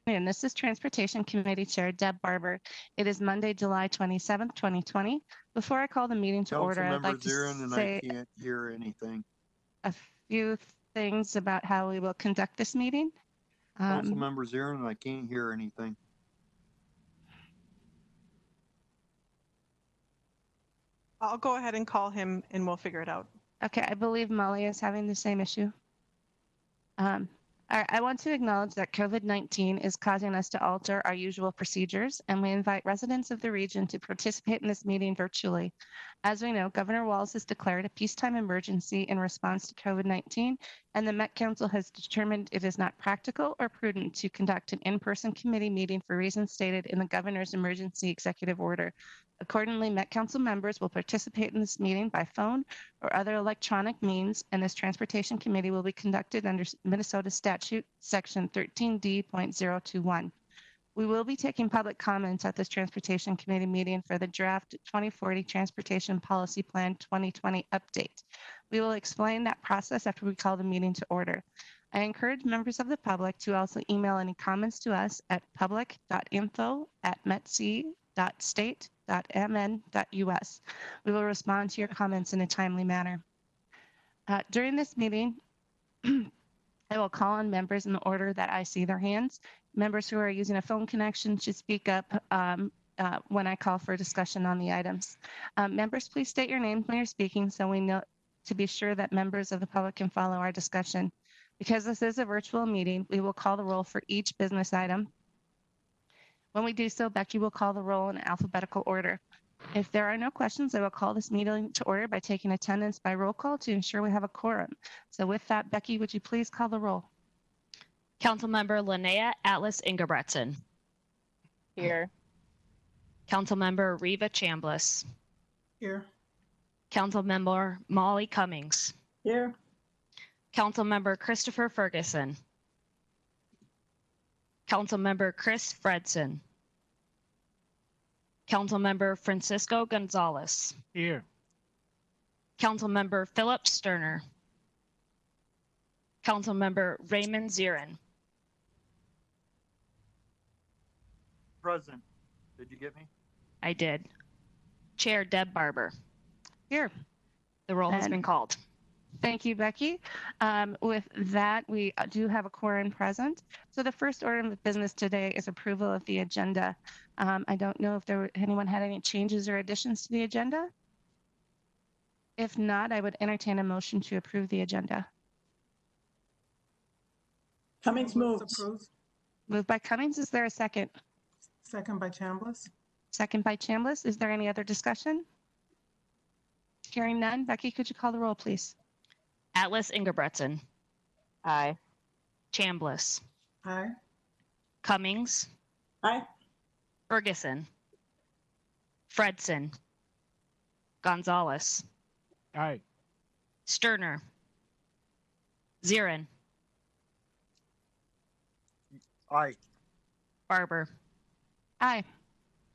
And this is Transportation Committee Chair Deb Barber. It is Monday, July 27th, 2020. Before I call the meeting to order, I'd like to say I can't hear anything. a few things about how we will conduct this meeting. Councilmember Zirin, I can't hear anything. I'll go ahead and call him and we'll figure it out. Okay, I believe Molly is having the same issue. I want to acknowledge that COVID-19 is causing us to alter our usual procedures, and we invite residents of the region to participate in this meeting virtually. As we know, Governor Walz has declared a peacetime emergency in response to COVID-19, and the Met Council has determined it is not practical or prudent to conduct an in-person committee meeting for reasons stated in the Governor's emergency executive order. Accordingly, Met Council members will participate in this meeting by phone or other electronic means, and this Transportation Committee will be conducted under Minnesota Statute Section 13D.021. We will be taking public comments at this Transportation Committee meeting for the draft 2040 Transportation Policy Plan 2020 update. We will explain that process after we call the meeting to order. I encourage members of the public to also email any comments to us at public.info@metc.state.mn.us. We will respond to your comments in a timely manner. During this meeting, I will call on members in the order that I see their hands. Members who are using a phone connection should speak up when I call for discussion on the items. Members, please state your name when you're speaking so we know to be sure that members of the public can follow our discussion. Because this is a virtual meeting, we will call the roll for each business item. When we do so, Becky will call the roll in alphabetical order. If there are no questions, I will call this meeting to order by taking attendance by roll call to ensure we have a quorum. So with that, Becky, would you please call the roll? Councilmember Linnea Atlas Ingebretson. Here. Councilmember Reva Chambliss. Here. Councilmember Molly Cummings. Here. Councilmember Christopher Ferguson. Councilmember Chris Fredson. Councilmember Francisco Gonzalez. Here. Councilmember Philip Sterner. Councilmember Raymond Zirin. Present. Did you get me? I did. Chair Deb Barber. Here. The roll has been called. Thank you, Becky. With that, we do have a quorum present. So the first order of business today is approval of the agenda. I don't know if anyone had any changes or additions to the agenda. If not, I would entertain a motion to approve the agenda. Cummings moves. Moved by Cummings. Is there a second? Second by Chambliss. Second by Chambliss. Is there any other discussion? Hearing none. Becky, could you call the roll, please? Atlas Ingebretson. Aye. Chambliss. Aye. Cummings. Aye. Ferguson. Fredson. Gonzalez. Aye. Sterner. Zirin. Aye. Barber. Aye.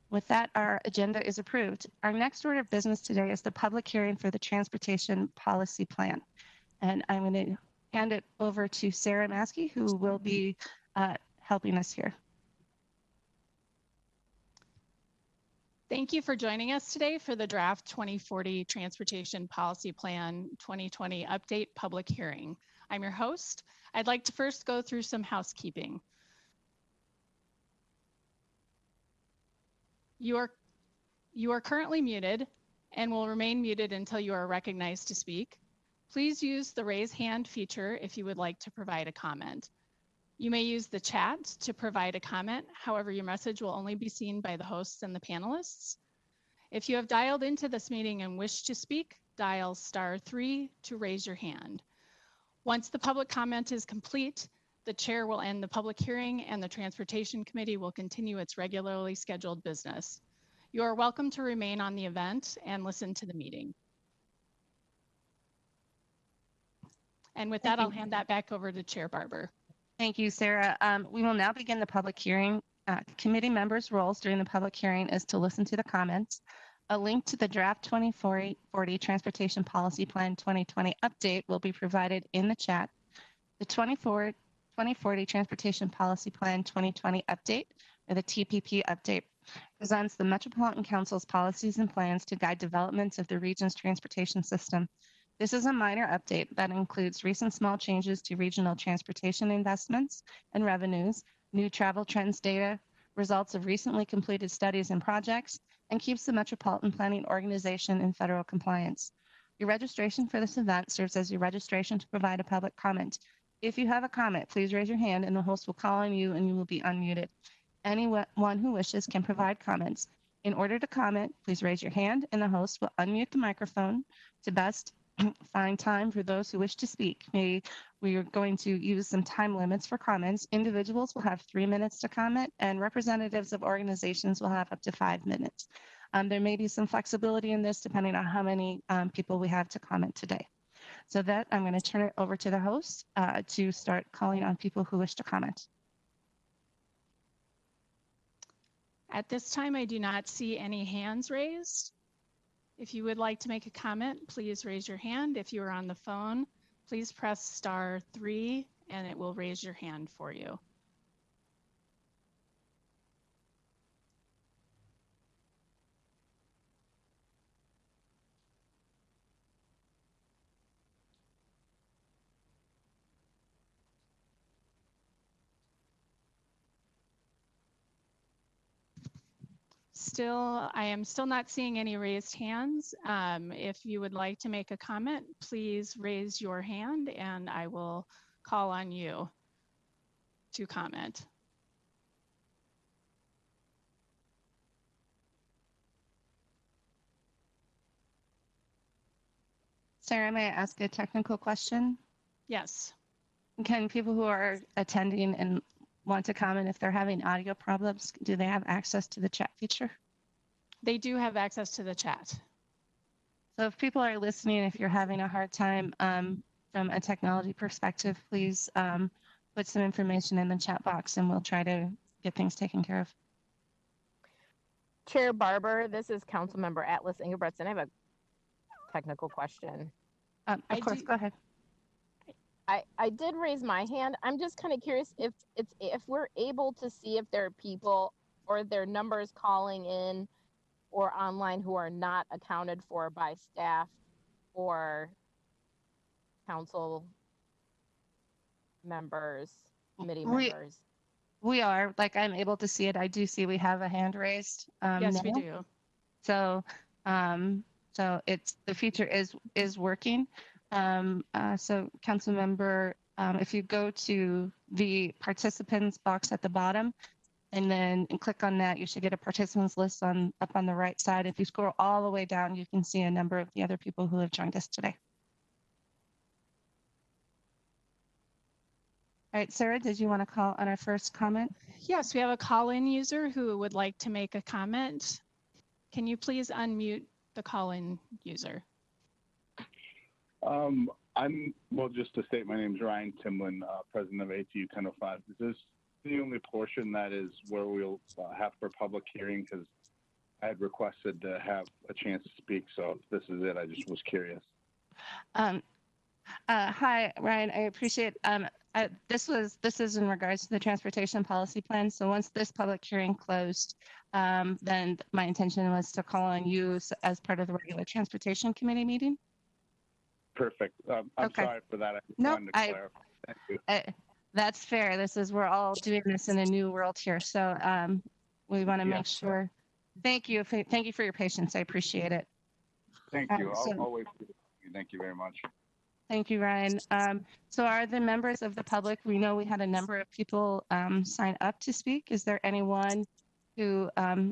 With that, our agenda is approved. Our next order of business today is the public hearing for the Transportation Policy Plan. And I'm going to hand it over to Sarah Maskey, who will be helping us here. Thank you for joining us today for the draft 2040 Transportation Policy Plan 2020 update public hearing. I'm your host. I'd like to first go through some housekeeping. You are currently muted and will remain muted until you are recognized to speak. Please use the raise hand feature if you would like to provide a comment. You may use the chat to provide a comment. However, your message will only be seen by the hosts and the panelists. If you have dialed into this meeting and wish to speak, dial *3 to raise your hand. Once the public comment is complete, the chair will end the public hearing and the Transportation Committee will continue its regularly scheduled business. You are welcome to remain on the event and listen to the meeting. And with that, I'll hand that back over to Chair Barber. Thank you, Sarah. We will now begin the public hearing. Committee members' roles during the public hearing is to listen to the comments. A link to the draft 2040 Transportation Policy Plan 2020 update will be provided in the chat. The 2040 Transportation Policy Plan 2020 update, or the TPP update, presents the Metropolitan Council's policies and plans to guide developments of the region's transportation system. This is a minor update that includes recent small changes to regional transportation investments and revenues, new travel trends data, results of recently completed studies and projects, and keeps the Metropolitan Planning Organization in federal compliance. Your registration for this event serves as your registration to provide a public comment. If you have a comment, please raise your hand and the host will call on you and you will be unmuted. Anyone who wishes can provide comments. In order to comment, please raise your hand and the host will unmute the microphone to best find time for those who wish to speak. We are going to use some time limits for comments. Individuals will have 3 minutes to comment and representatives of organizations will have up to 5 minutes. There may be some flexibility in this depending on how many people we have to comment today. So that I'm going to turn it over to the host to start calling on people who wish to comment. At this time, I do not see any hands raised. If you would like to make a comment, please raise your hand. If you are on the phone, please press *3 and it will raise your hand for you. I am still not seeing any raised hands. If you would like to make a comment, please raise your hand and I will call on you to comment. Sarah, may I ask a technical question? Yes. Can people who are attending and want to comment, if they're having audio problems, do they have access to the chat feature? They do have access to the chat. So if people are listening, if you're having a hard time from a technology perspective, please put some information in the chat box and we'll try to get things taken care of. Chair Barber, this is Councilmember Atlas Ingebretson. I have a technical question. Of course, go ahead. I did raise my hand. I'm just kind of curious if we're able to see if there are people or their numbers calling in or online who are not accounted for by staff or council members, committee members. We are, like, I'm able to see it. I do see we have a hand raised. Yes, now. we do. So, so the feature is working. So Councilmember, if you go to the participants box at the bottom and then click on that, you should get a participants list up on the right side. If you scroll all the way down, you can see a number of the other people who have joined us today. All right, Sarah, did you want to call on our first comment? Yes, we have a call-in user who would like to make a comment. Can you please unmute the call-in user? Well, just to state, my name is Ryan Timlin, president of ATU 1005. Is this the only portion that is where we'll have for public hearing? Because I had requested to have a chance to speak, so if this is it, I just was curious. Hi, Ryan, I appreciate this is in regards to the transportation policy plan. So once this public hearing closed, then my intention was to call on you as part of the regular transportation committee meeting. Perfect. I'm okay. Sorry for that. I just no, wanted to clarify. Thank you. That's fair. We're all doing this in a new world here. So we want to make sure. Thank you. Thank you for your patience. I appreciate it. Thank you. I'll wait for you. Thank you very much. Thank you, Ryan. So are the members of the public, we know we had a number of people sign up to speak. Is there anyone who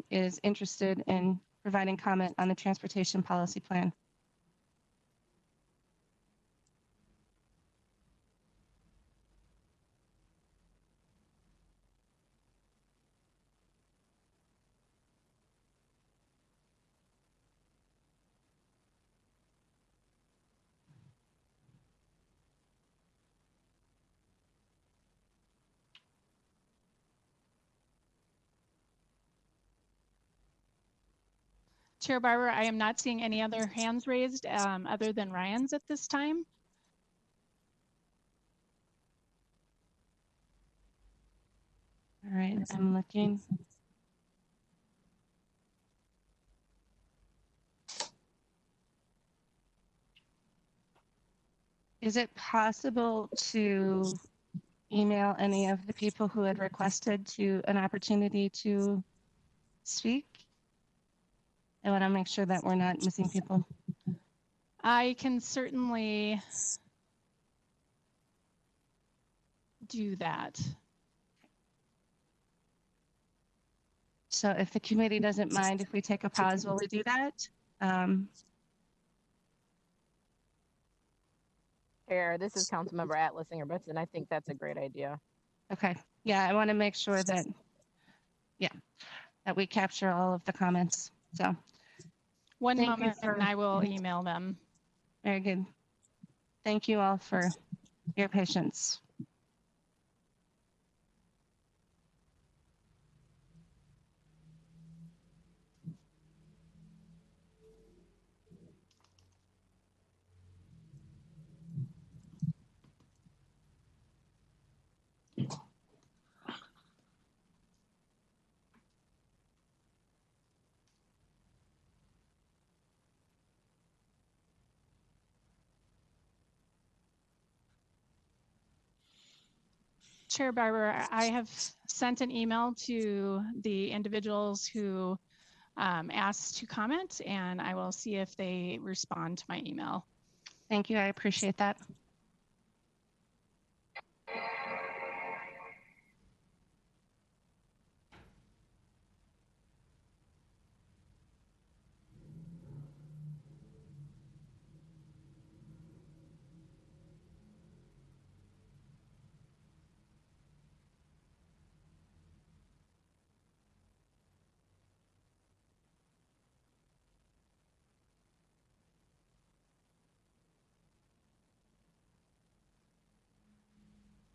is interested in providing comment on the transportation policy plan? Chair Barber, I am not seeing any other hands raised other than Ryan's at this time. I'm looking. Is it possible to email any of the people who had requested to an opportunity to speak? I want to make sure that we're not missing people. I can certainly do that. So if the committee doesn't mind, if we take a pause while we do that. Chair, this is Councilmember Atlas Singer-Benson. I think that's a great idea. Okay. Yeah, I want to make sure that, that we capture all of the comments. So One Thank you moment for- and I will email them. very good. Thank you all for your patience. Chair Barber, I have sent an email to the individuals who asked to comment, and I will see if they respond to my email. Thank you. I appreciate that.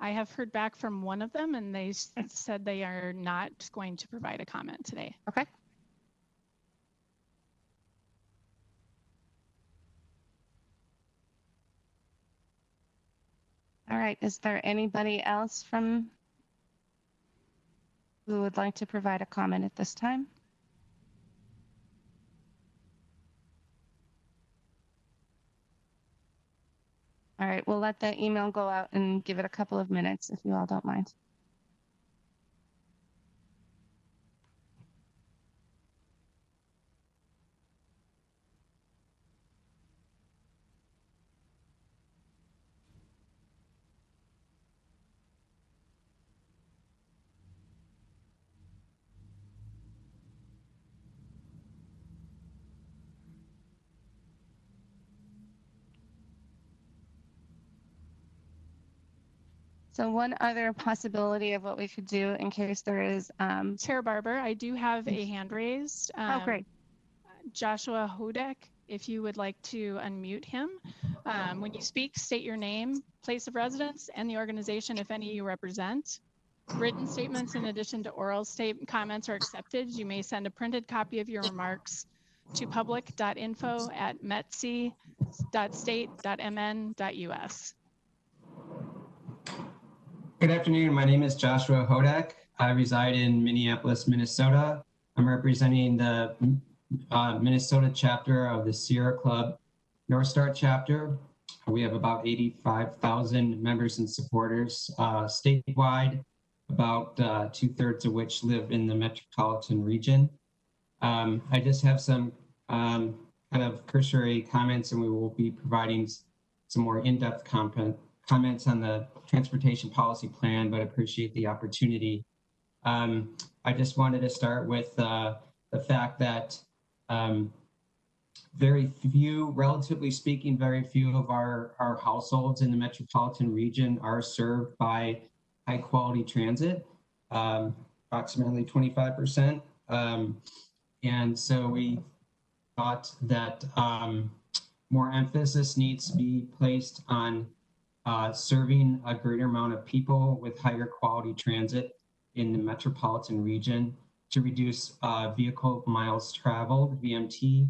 I have heard back from one of them, and they said they are not going to provide a comment today. Okay. All right. Is there anybody else from who would like to provide a comment at this time? All right, we'll let the email go out and give it a couple of minutes if you all don't mind. So one other possibility of what we could do in case there is, Chair Barber, I do have a hand raised. oh, great. Joshua Hodek, if you would like to unmute him. When you speak, state your name, place of residence, and the organization, if any, you represent. Written statements in addition to oral comments are accepted. You may send a printed copy of your remarks to public.info@metc.state.mn.us. Good afternoon. My name is Joshua Hodek. I reside in Minneapolis, Minnesota. I'm representing the Minnesota chapter of the Sierra Club North Star chapter. We have about 85,000 members and supporters statewide, about 2/3 of which live in the metropolitan region. I just have some kind of cursory comments, and we will be providing some more in-depth comments on the transportation policy plan, but appreciate the opportunity. I just wanted to start with the fact that very few, relatively speaking, very few of our households in the metropolitan region are served by high quality transit, approximately 25%. And so we thought that more emphasis needs to be placed on serving a greater amount of people with higher quality transit in the metropolitan region to reduce vehicle miles traveled, VMT.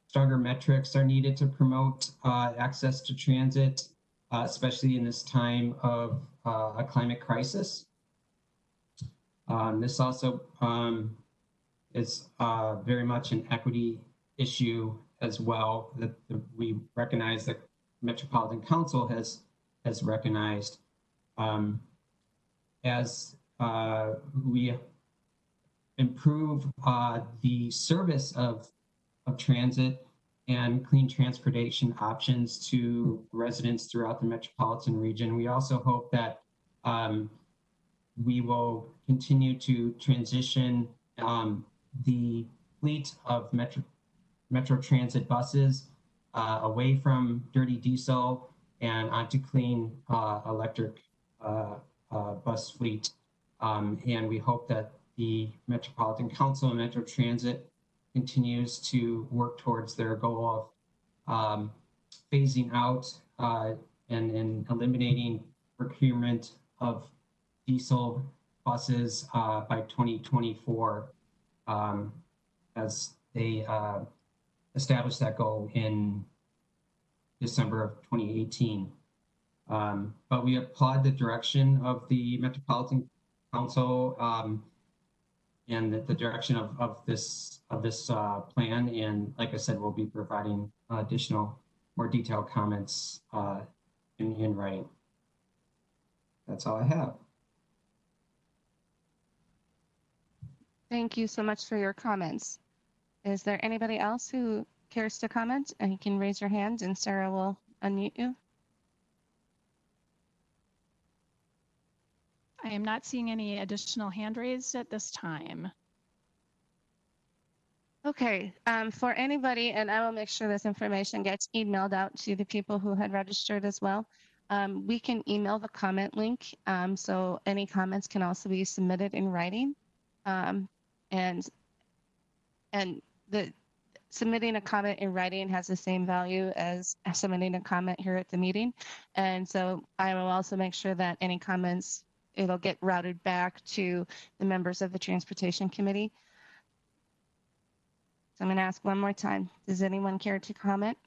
Stronger metrics are needed to promote access to transit, especially in this time of a climate crisis. This also is very much an equity issue as well that we recognize that Metropolitan Council has recognized. As we improve the service of transit and clean transportation options to residents throughout the metropolitan region, we also hope that we will continue to transition the fleet of Metro Transit buses away from dirty diesel and onto clean electric bus fleet. And we hope that the Metropolitan Council and Metro Transit continues to work towards their goal of phasing out and eliminating procurement of diesel buses by 2024 as they established that goal in December of 2018. But we applaud the direction of the Metropolitan Council and the direction of this plan. And like I said, we'll be providing additional, more detailed comments in writing. That's all I have. Thank you so much for your comments. Is there anybody else who cares to comment? And you can raise your hand and Sarah will unmute you. I am not seeing any additional hand raised at this time. Okay, for anybody, and I will make sure this information gets emailed out to the people who had registered as well. We can email the comment link, so any comments can also be submitted in writing. And the submitting a comment in writing has the same value as submitting a comment here at the meeting. And so I will also make sure that any comments, it'll get routed back to the members of the Transportation Committee. So I'm going to ask one more time. Does anyone care to comment?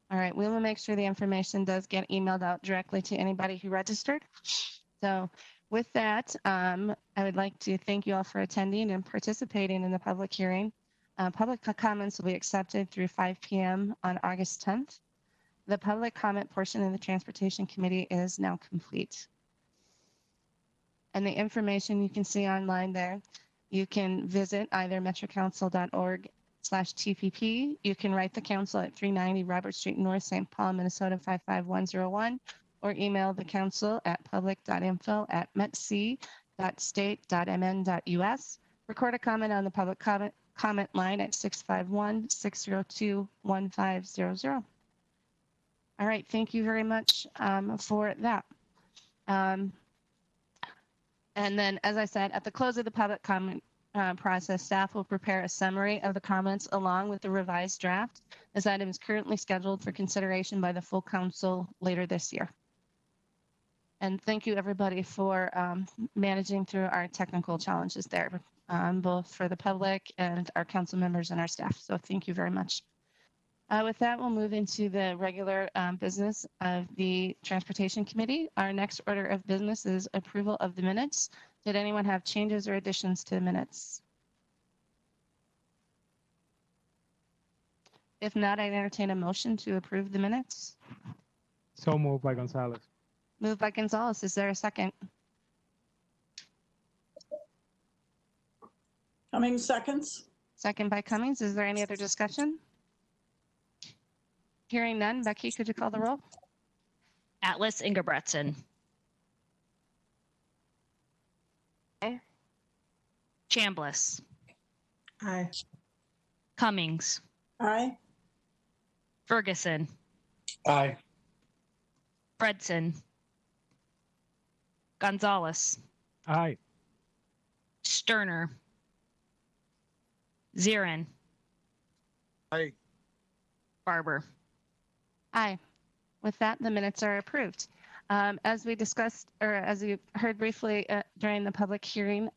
All right, we will make sure the information does get emailed out directly to anybody who registered. So with that, I would like to thank you all for attending and participating in the public hearing. Public comments will be accepted through 5 p.m. on August 10th. The public comment portion of the Transportation Committee is now complete. And the information you can see online there, you can visit either metrocouncil.org/TPP. You can write the council at 390 Robert Street North, St. Paul, Minnesota 55101, or email the council at public.info@metc.state.mn.us. Record a comment on the public comment line at 651-602-1500. All right, thank you very much for that. And then, as I said, at the close of the public comment process, staff will prepare a summary of the comments along with the revised draft. This item is currently scheduled for consideration by the full council later this year. And thank you, everybody, for managing through our technical challenges there, both for the public and our council members and our staff. So thank you very much. With that, we'll move into the regular business of the Transportation Committee. Our next order of business is approval of the minutes. Did anyone have changes or additions to the minutes? If not, I entertain a motion to approve the minutes. So moved by Gonzalez. Moved by Gonzalez. Is there a second? Cummings seconds. Second by Cummings. Is there any other discussion? Hearing none, Becky, could you call the roll? Atlas Ingebretson. Aye. Chambliss. Aye. Cummings. Aye. Ferguson. Aye. Fredson. Gonzalez. Aye. Sterner. Zirin. Aye. Barber. Aye. With that, the minutes are approved. As we discussed, or as you heard briefly during the public hearing,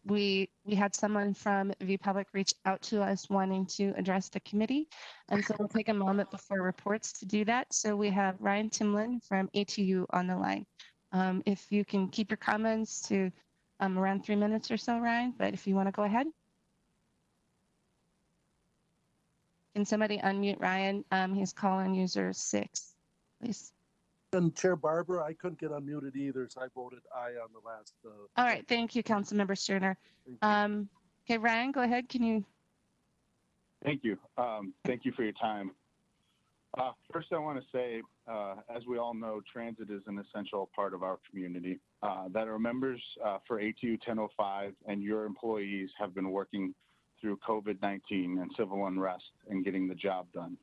we had someone from the public reach out to us wanting to address the committee. And so we'll take a moment before reports to do that. So we have Ryan Timlin from ATU on the line. If you can keep your comments to around 3 minutes or so, Ryan, but if you want to go ahead. Can somebody unmute Ryan? He's calling user 6, please. And Chair Barber, I couldn't get unmuted either, so I voted aye on the last. All right, thank you, Councilmember Sterner. Okay, Ryan, go ahead. Can you? Thank you. Thank you for your time. First, I want to say, as we all know, transit is an essential part of our community. That our members for ATU 1005 and your employees have been working through COVID-19 and civil unrest and getting the job done.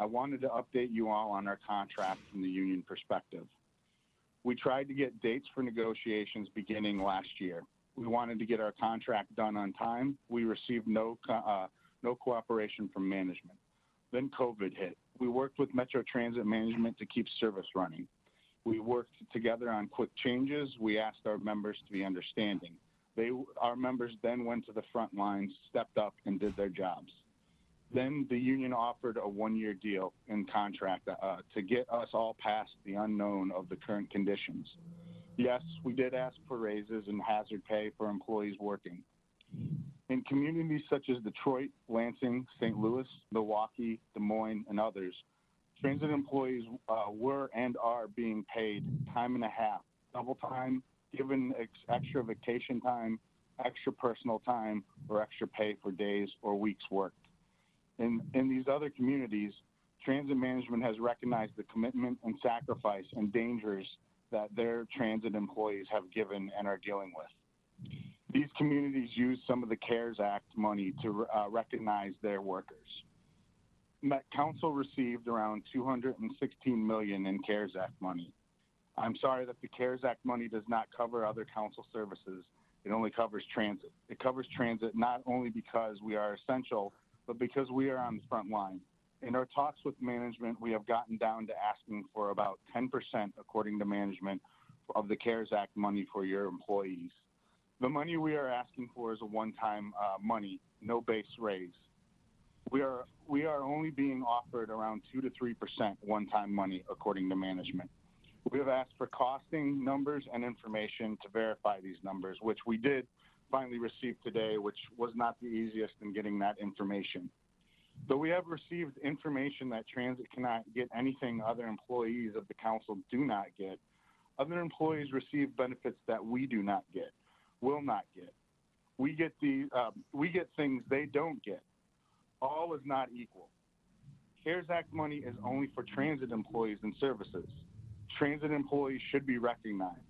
I wanted to update you all on our contract from the union perspective. We tried to get dates for negotiations beginning last year. We wanted to get our contract done on time. We received no cooperation from management. Then COVID hit. We worked with Metro Transit Management to keep service running. We worked together on quick changes. We asked our members to be understanding. Our members then went to the front lines, stepped up, and did their jobs. Then the union offered a one-year deal in contract to get us all past the unknown of the current conditions. Yes, we did ask for raises and hazard pay for employees working. In communities such as Detroit, Lansing, St. Louis, Milwaukee, Des Moines, and others, transit employees were and are being paid time and a half, double time, given extra vacation time, extra personal time, or extra pay for days or weeks worked. In these other communities, transit management has recognized the commitment and sacrifice and dangers that their transit employees have given and are dealing with. These communities use some of the CARES Act money to recognize their workers. Met Council received around $216 million in CARES Act money. I'm sorry that the CARES Act money does not cover other council services. It only covers transit. It covers transit not only because we are essential, but because we are on the front line. In our talks with management, we have gotten down to asking for about 10%, according to management, of the CARES Act money for your employees. The money we are asking for is a one-time money, no base raise. We are only being offered around 2 to 3% one-time money, according to management. We have asked for costing numbers and information to verify these numbers, which we did finally receive today, which was not the easiest in getting that information. Though we have received information that transit cannot get anything other employees of the council do not get, other employees receive benefits that we do not get, will not get. We get things they don't get. All is not equal. CARES Act money is only for transit employees and services. Transit employees should be recognized.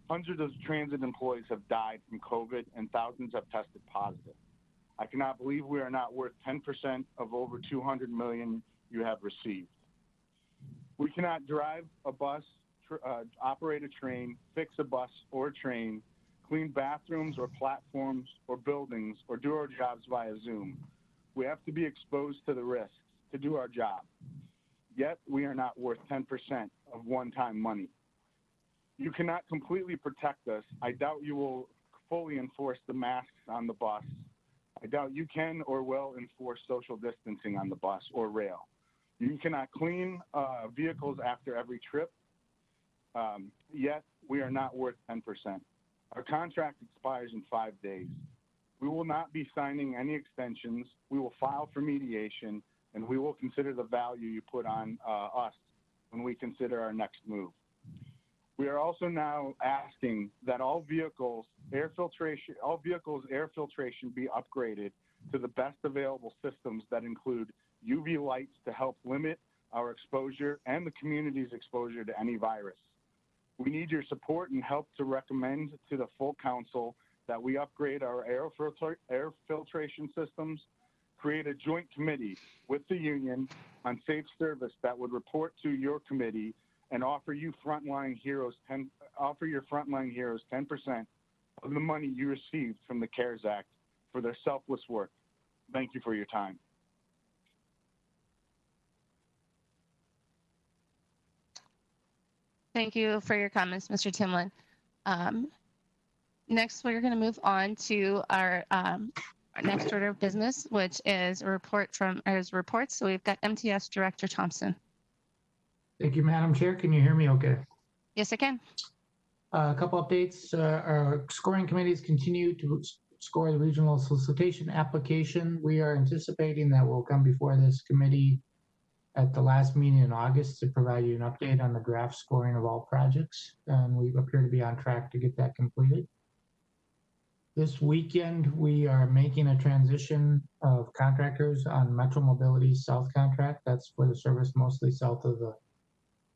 Hundreds of transit employees have died from COVID and thousands have tested positive. I cannot believe we are not worth 10% of over $200 million you have received. We cannot drive a bus, operate a train, fix a bus or train, clean bathrooms or platforms or buildings, or do our jobs via Zoom. We have to be exposed to the risks to do our job. Yet we are not worth 10% of one-time money. You cannot completely protect us. I doubt you will fully enforce the masks on the bus. I doubt you can or will enforce social distancing on the bus or rail. You cannot clean vehicles after every trip. Yet we are not worth 10%. Our contract expires in 5 days. We will not be signing any extensions. We will file for mediation, and we will consider the value you put on us when we consider our next move. We are also now asking that all vehicles air filtration be upgraded to the best available systems that include UV lights to help limit our exposure and the community's exposure to any virus. We need your support and help to recommend to the full council that we upgrade our air filtration systems, create a joint committee with the union on safe service that would report to your committee and offer your frontline heroes 10% of the money you received from the CARES Act for their selfless work. Thank you for your time. Thank you for your comments, Mr. Timlin. Next, we're going to move on to our next order of business, which is a report from reports. So we've got MTS Director Thompson. Thank you, Madam Chair. Can you hear me okay? Yes, I can. A couple updates. Our scoring committees continue to score the regional solicitation application. We are anticipating that we'll come before this committee at the last meeting in August to provide you an update on the draft scoring of all projects. And we appear to be on track to get that completed. This weekend, we are making a transition of contractors on Metro Mobility's South contract. That's for the service mostly south of the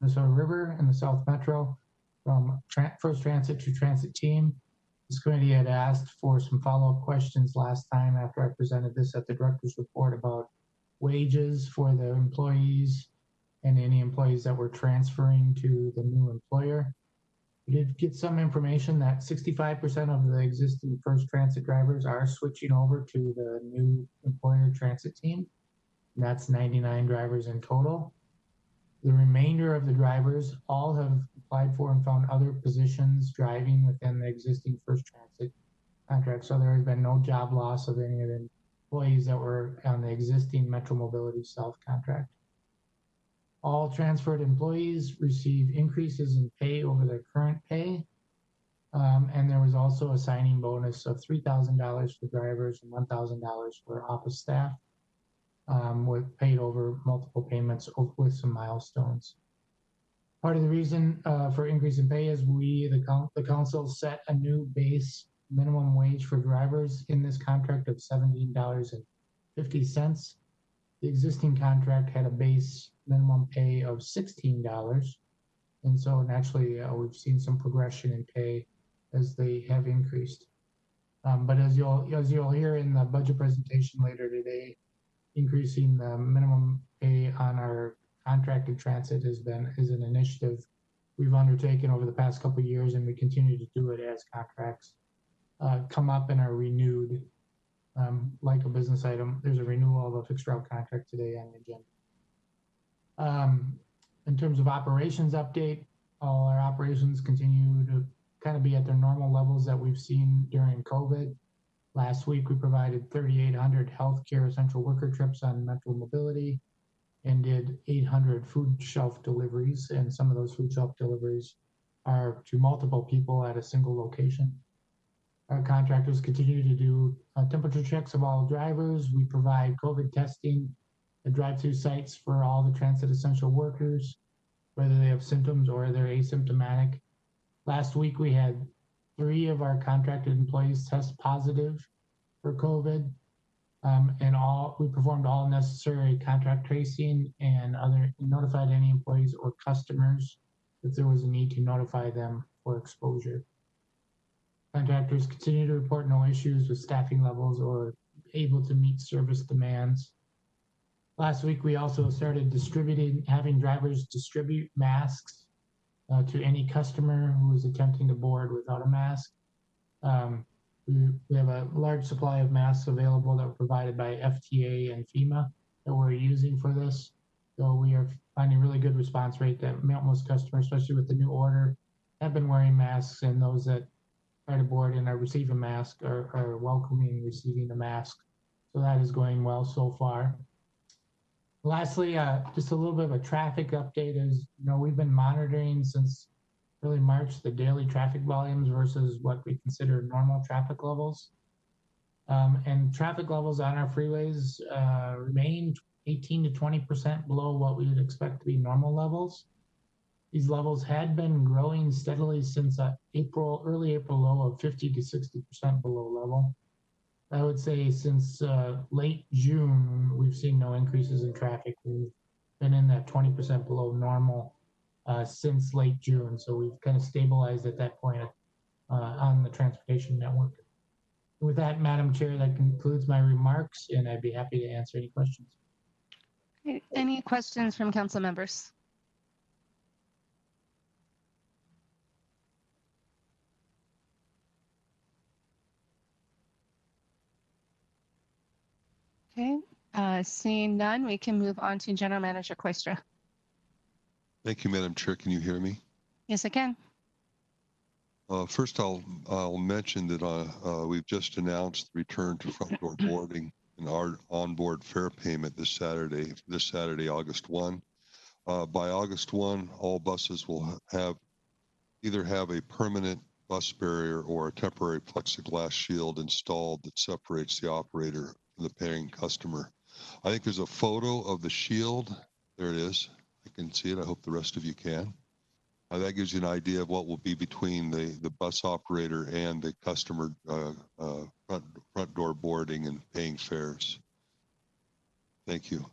Minnesota River and the South Metro from First Transit to Transit Team. This committee had asked for some follow-up questions last time after I presented this at the director's report about wages for the employees and any employees that were transferring to the new employer. We did get some information that 65% of the existing First Transit drivers are switching over to the new employer Transit Team. And that's 99 drivers in total. The remainder of the drivers all have applied for and found other positions driving within the existing First Transit contract. So there has been no job loss of any of the employees that were on the existing Metro Mobility South contract. All transferred employees receive increases in pay over their current pay. And there was also a signing bonus of $3,000 for drivers and $1,000 for office staff, with paid over multiple payments with some milestones. Part of the reason for increase in pay is the council set a new base minimum wage for drivers in this contract of $17.50. The existing contract had a base minimum pay of $16. And so naturally, we've seen some progression in pay as they have increased. But as you'll hear in the budget presentation later today, increasing the minimum pay on our contracted transit is an initiative we've undertaken over the past couple of years, and we continue to do it as contracts come up and are renewed. Like a business item, there's a renewal of a fixed route contract today on the agenda. In terms of operations update, all our operations continue to kind of be at their normal levels that we've seen during COVID. Last week, we provided 3,800 healthcare essential worker trips on Metro Mobility and did 800 food shelf deliveries. And some of those food shelf deliveries are to multiple people at a single location. Our contractors continue to do temperature checks of all drivers. We provide COVID testing at drive-through sites for all the transit essential workers, whether they have symptoms or they're asymptomatic. Last week, we had 3 of our contracted employees test positive for COVID, and we performed all necessary contract tracing and notified any employees or customers if there was a need to notify them for exposure. Contractors continue to report no issues with staffing levels or able to meet service demands. Last week, we also started having drivers distribute masks to any customer who is attempting to board without a mask. We have a large supply of masks available that were provided by FTA and FEMA that we're using for this. So we are finding really good response rate that most customers, especially with the new order, have been wearing masks, and those that try to board and receive a mask are welcoming receiving a mask. So that is going well so far. Lastly, just a little bit of a traffic update is, we've been monitoring since early March the daily traffic volumes versus what we consider normal traffic levels. And traffic levels on our freeways remain 18 to 20% below what we would expect to be normal levels. These levels had been growing steadily since early April low of 50 to 60% below level. I would say since late June, we've seen no increases in traffic. We've been in that 20% below normal since late June. So we've kind of stabilized at that point on the transportation network. With that, Madam Chair, that concludes my remarks, and I'd be happy to answer any questions. Okay. Any questions from council members? Okay, seeing none, we can move on to General Manager Koistra. Thank you, Madam Chair. Can you hear me? Yes, I can. First, I'll mention that we've just announced the return to front door boarding and our onboard fare payment this Saturday, August 1. By August 1, all buses will have either have a permanent bus barrier or a temporary plexiglass shield installed that separates the operator from the paying customer. I think there's a photo of the shield. There it is. I can see it. I hope the rest of you can. That gives you an idea of what will be between the bus operator and the customer front door boarding and paying fares. Thank you.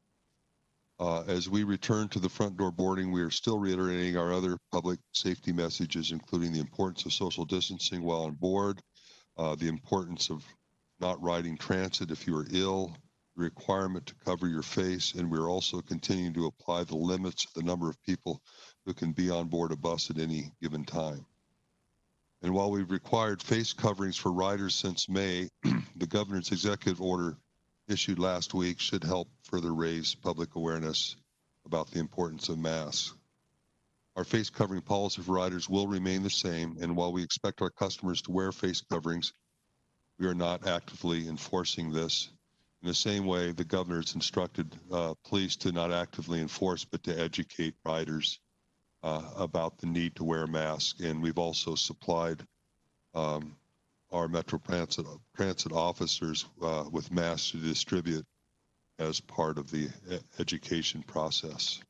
As we return to the front door boarding, we are still reiterating our other public safety messages, including the importance of social distancing while on board, the importance of not riding transit if you are ill, the requirement to cover your face, and we're also continuing to apply the limits of the number of people who can be on board a bus at any given time. And while we've required face coverings for riders since May, the governor's executive order issued last week should help further raise public awareness about the importance of masks. Our face covering policy for riders will remain the same, and while we expect our customers to wear face coverings, we are not actively enforcing this. In the same way, the governor has instructed police to not actively enforce, but to educate riders about the need to wear masks. And we've also supplied our Metro Transit officers with masks to distribute as part of the education process.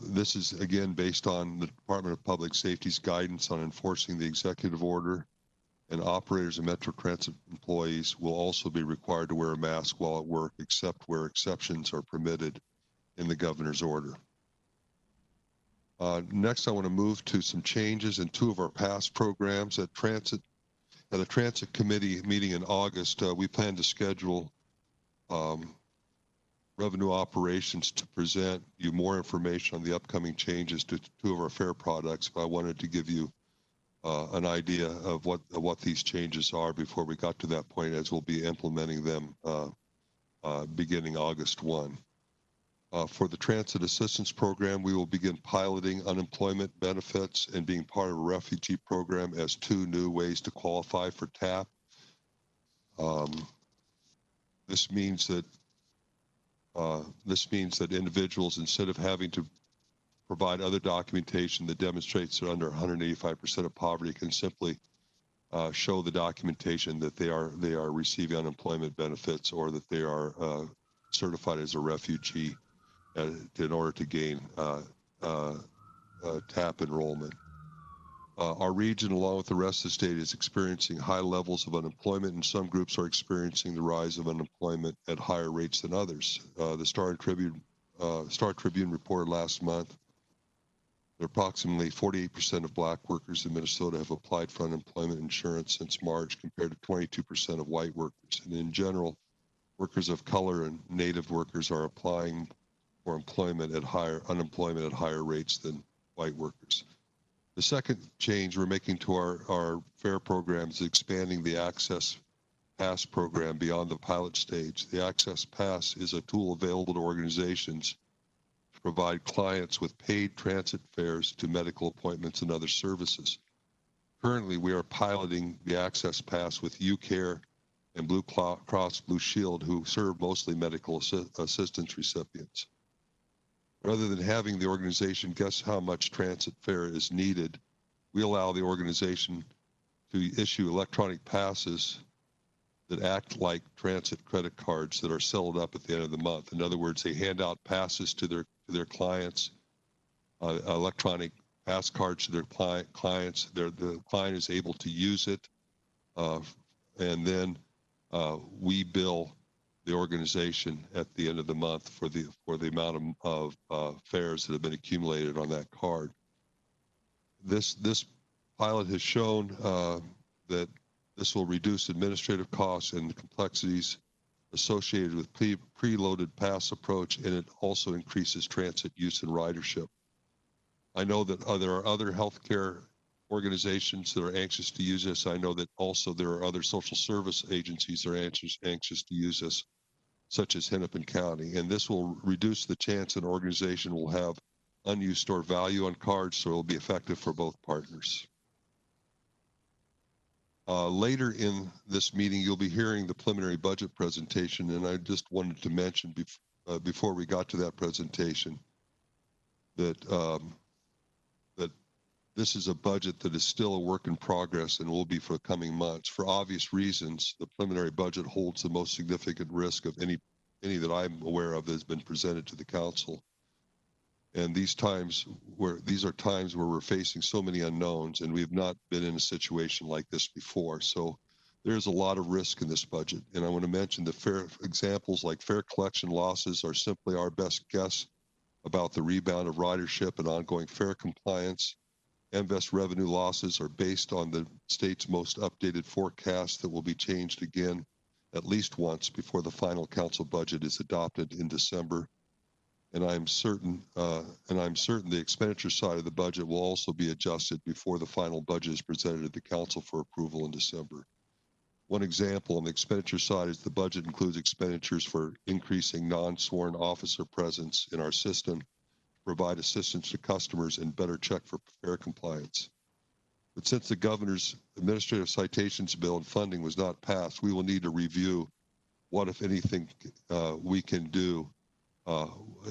This is, again, based on the Department of Public Safety's guidance on enforcing the executive order, and operators and Metro Transit employees will also be required to wear a mask while at work, except where exceptions are permitted in the governor's order. Next, I want to move to some changes in two of our past programs. At the Transit Committee meeting in August, we plan to schedule revenue operations to present you more information on the upcoming changes to two of our fare products, but I wanted to give you an idea of what these changes are before we got to that point, as we'll be implementing them beginning August 1. For the Transit Assistance Program, we will begin piloting unemployment benefits and being part of a refugee program as two new ways to qualify for TAP. This means that individuals, instead of having to provide other documentation that demonstrates they're under 185% of poverty, can simply show the documentation that they are receiving unemployment benefits, or that they are certified as a refugee in order to gain TAP enrollment. Our region, along with the rest of the state, is experiencing high levels of unemployment, and some groups are experiencing the rise of unemployment at higher rates than others. The Star Tribune reported last month that approximately 48% of black workers in Minnesota have applied for unemployment insurance since March, compared to 22% of white workers. And in general, workers of color and Native workers are applying for unemployment at higher rates than white workers. The second change we're making to our fare program is expanding the Access Pass program beyond the pilot stage. The Access Pass is a tool available to organizations to provide clients with paid transit fares to medical appointments and other services. Currently, we are piloting the Access Pass with UCare and Blue Cross Blue Shield, who serve mostly medical assistance recipients. Rather than having the organization guess how much transit fare is needed, we allow the organization to issue electronic passes that act like transit credit cards that are settled up at the end of the month. In other words, they hand out passes to their clients, electronic pass cards to their clients. The client is able to use it, and then we bill the organization at the end of the month for the amount of fares that have been accumulated on that card. This pilot has shown that this will reduce administrative costs and complexities associated with preloaded pass approach, and it also increases transit use and ridership. I know that there are other healthcare organizations that are anxious to use this. I know that also there are other social service agencies that are anxious to use this, such as Hennepin County, and this will reduce the chance an organization will have unused stored value on cards, so it will be effective for both partners. Later in this meeting, you'll be hearing the preliminary budget presentation, and I just wanted to mention before we got to that presentation that this is a budget that is still a work in progress and will be for the coming months. For obvious reasons, the preliminary budget holds the most significant risk of any that I'm aware of that has been presented to the council. And these are times where we're facing so many unknowns, and we've not been in a situation like this before. So there's a lot of risk in this budget. And I want to mention the fair examples like fare collection losses are simply our best guess about the rebound of ridership and ongoing fare compliance. MVEST revenue losses are based on the state's most updated forecast that will be changed again at least once before the final council budget is adopted in December. And I'm certain the expenditure side of the budget will also be adjusted before the final budget is presented to the council for approval in December. One example on the expenditure side is the budget includes expenditures for increasing non-sworn officer presence in our system, to provide assistance to customers and better check for fare compliance. But since the governor's administrative citations bill and funding was not passed, we will need to review what, if anything, we can do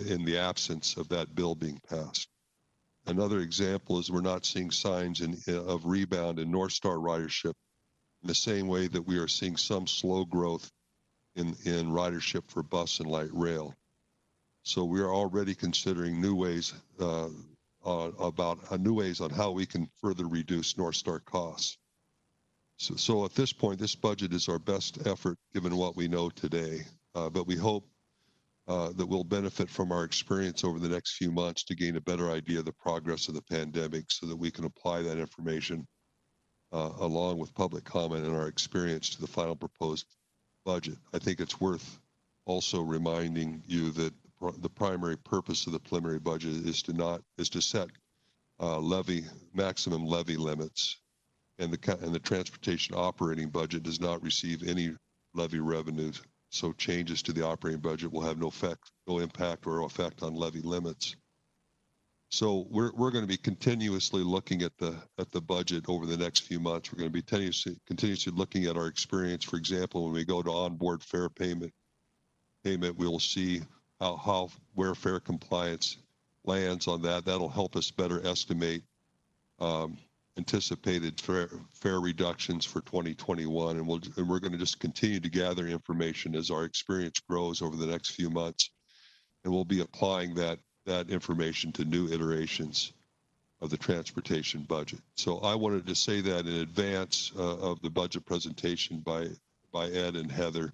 in the absence of that bill being passed. Another example is we're not seeing signs of rebound in North Star ridership in the same way that we are seeing some slow growth in ridership for bus and light rail. So we are already considering new ways new ways on how we can further reduce North Star costs. So at this point, this budget is our best effort given what we know today, but we hope that we'll benefit from our experience over the next few months to gain a better idea of the progress of the pandemic so that we can apply that information along with public comment and our experience to the final proposed budget. I think it's worth also reminding you that the primary purpose of the preliminary budget is to set maximum levy limits, and the transportation operating budget does not receive any levy revenues. So changes to the operating budget will have no impact or effect on levy limits. So we're going to be continuously looking at the budget over the next few months. We're going to be continuously looking at our experience. For example, when we go to onboard fare payment, we will see where fare compliance lands on that. That'll help us better estimate anticipated fare reductions for 2021, and we're going to just continue to gather information as our experience grows over the next few months, and we'll be applying that information to new iterations of the transportation budget. So I wanted to say that in advance of the budget presentation by Ed and Heather,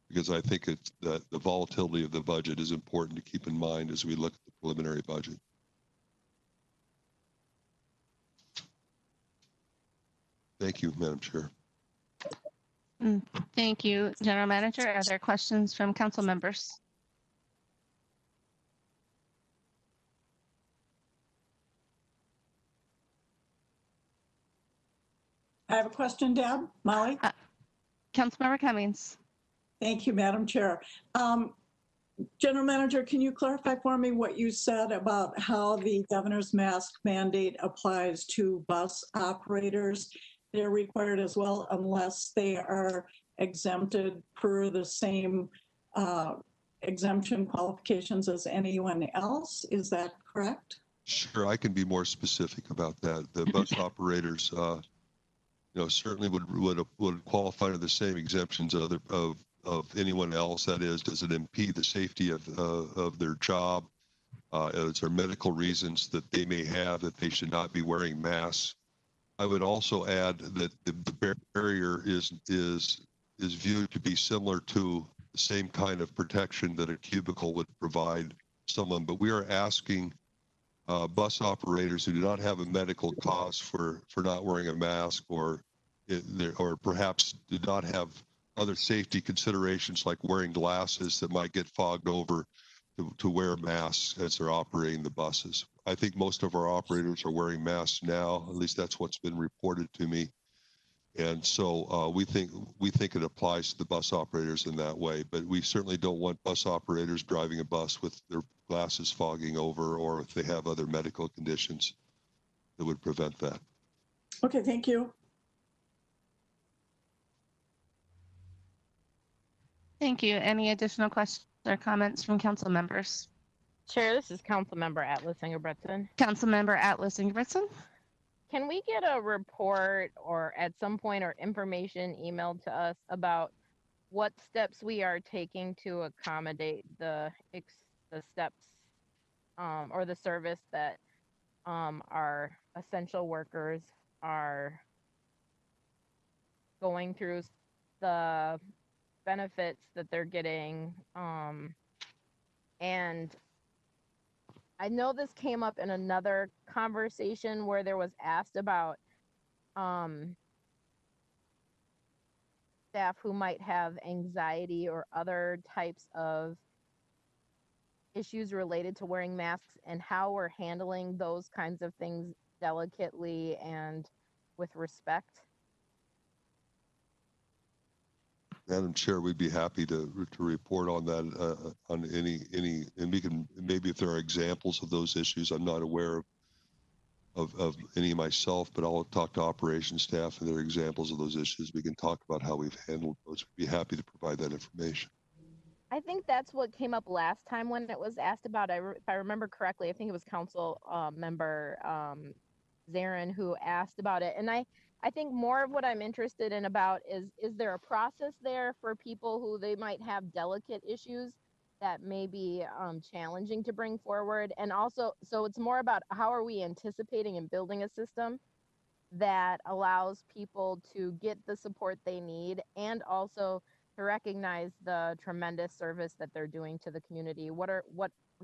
because I think that the volatility of the budget is important to keep in mind as we look at the preliminary budget. Thank you, Madam Chair. Thank you, General Manager. Are there questions from council members? I have a question, Deb. Molly? Councilmember Cummings. Thank you, Madam Chair. General Manager, can you clarify for me what you said about how the governor's mask mandate applies to bus operators? They're required as well unless they are exempted per the same exemption qualifications as anyone else. Is that correct? Sure, I can be more specific about that. The bus operators, certainly would qualify to the same exemptions of anyone else. That is, does it impede the safety of their job? Is there medical reasons that they may have that they should not be wearing masks? I would also add that the barrier is viewed to be similar to the same kind of protection that a cubicle would provide someone, but we are asking bus operators who do not have a medical cause for not wearing a mask or perhaps do not have other safety considerations like wearing glasses that might get fogged over to wear masks as they're operating the buses. I think most of our operators are wearing masks now, at least that's what's been reported to me. And so we think it applies to the bus operators in that way, but we certainly don't want bus operators driving a bus with their glasses fogging over or if they have other medical conditions that would prevent that. Okay, thank you. Thank you. Any additional questions or comments from council members? Chair, this is Councilmember Atlas Ingebretson. Councilmember Atlas Ingebretson. can we get a report or at some point or information emailed to us about what steps we are taking to accommodate the steps or the service that our essential workers are going through, the benefits that they're getting, and I know this came up in another conversation where there was asked about staff who might have anxiety or other types of issues related to wearing masks and how we're handling those kinds of things delicately and with respect. Madam Chair, we'd be happy to report on that on any, and we can, maybe if there are examples of those issues, I'm not aware of any myself, but I'll talk to operations staff and there are examples of those issues. We can talk about how we've handled those. We'd be happy to provide that information. I think that's what came up last time when it was asked about. If I remember correctly, I think it was council member Zarin who asked about it. And I think more of what I'm interested in about is there a process there for people who they might have delicate issues that may be challenging to bring forward? And also, so it's more about how are we anticipating and building a system that allows people to get the support they need and also to recognize the tremendous service that they're doing to the community.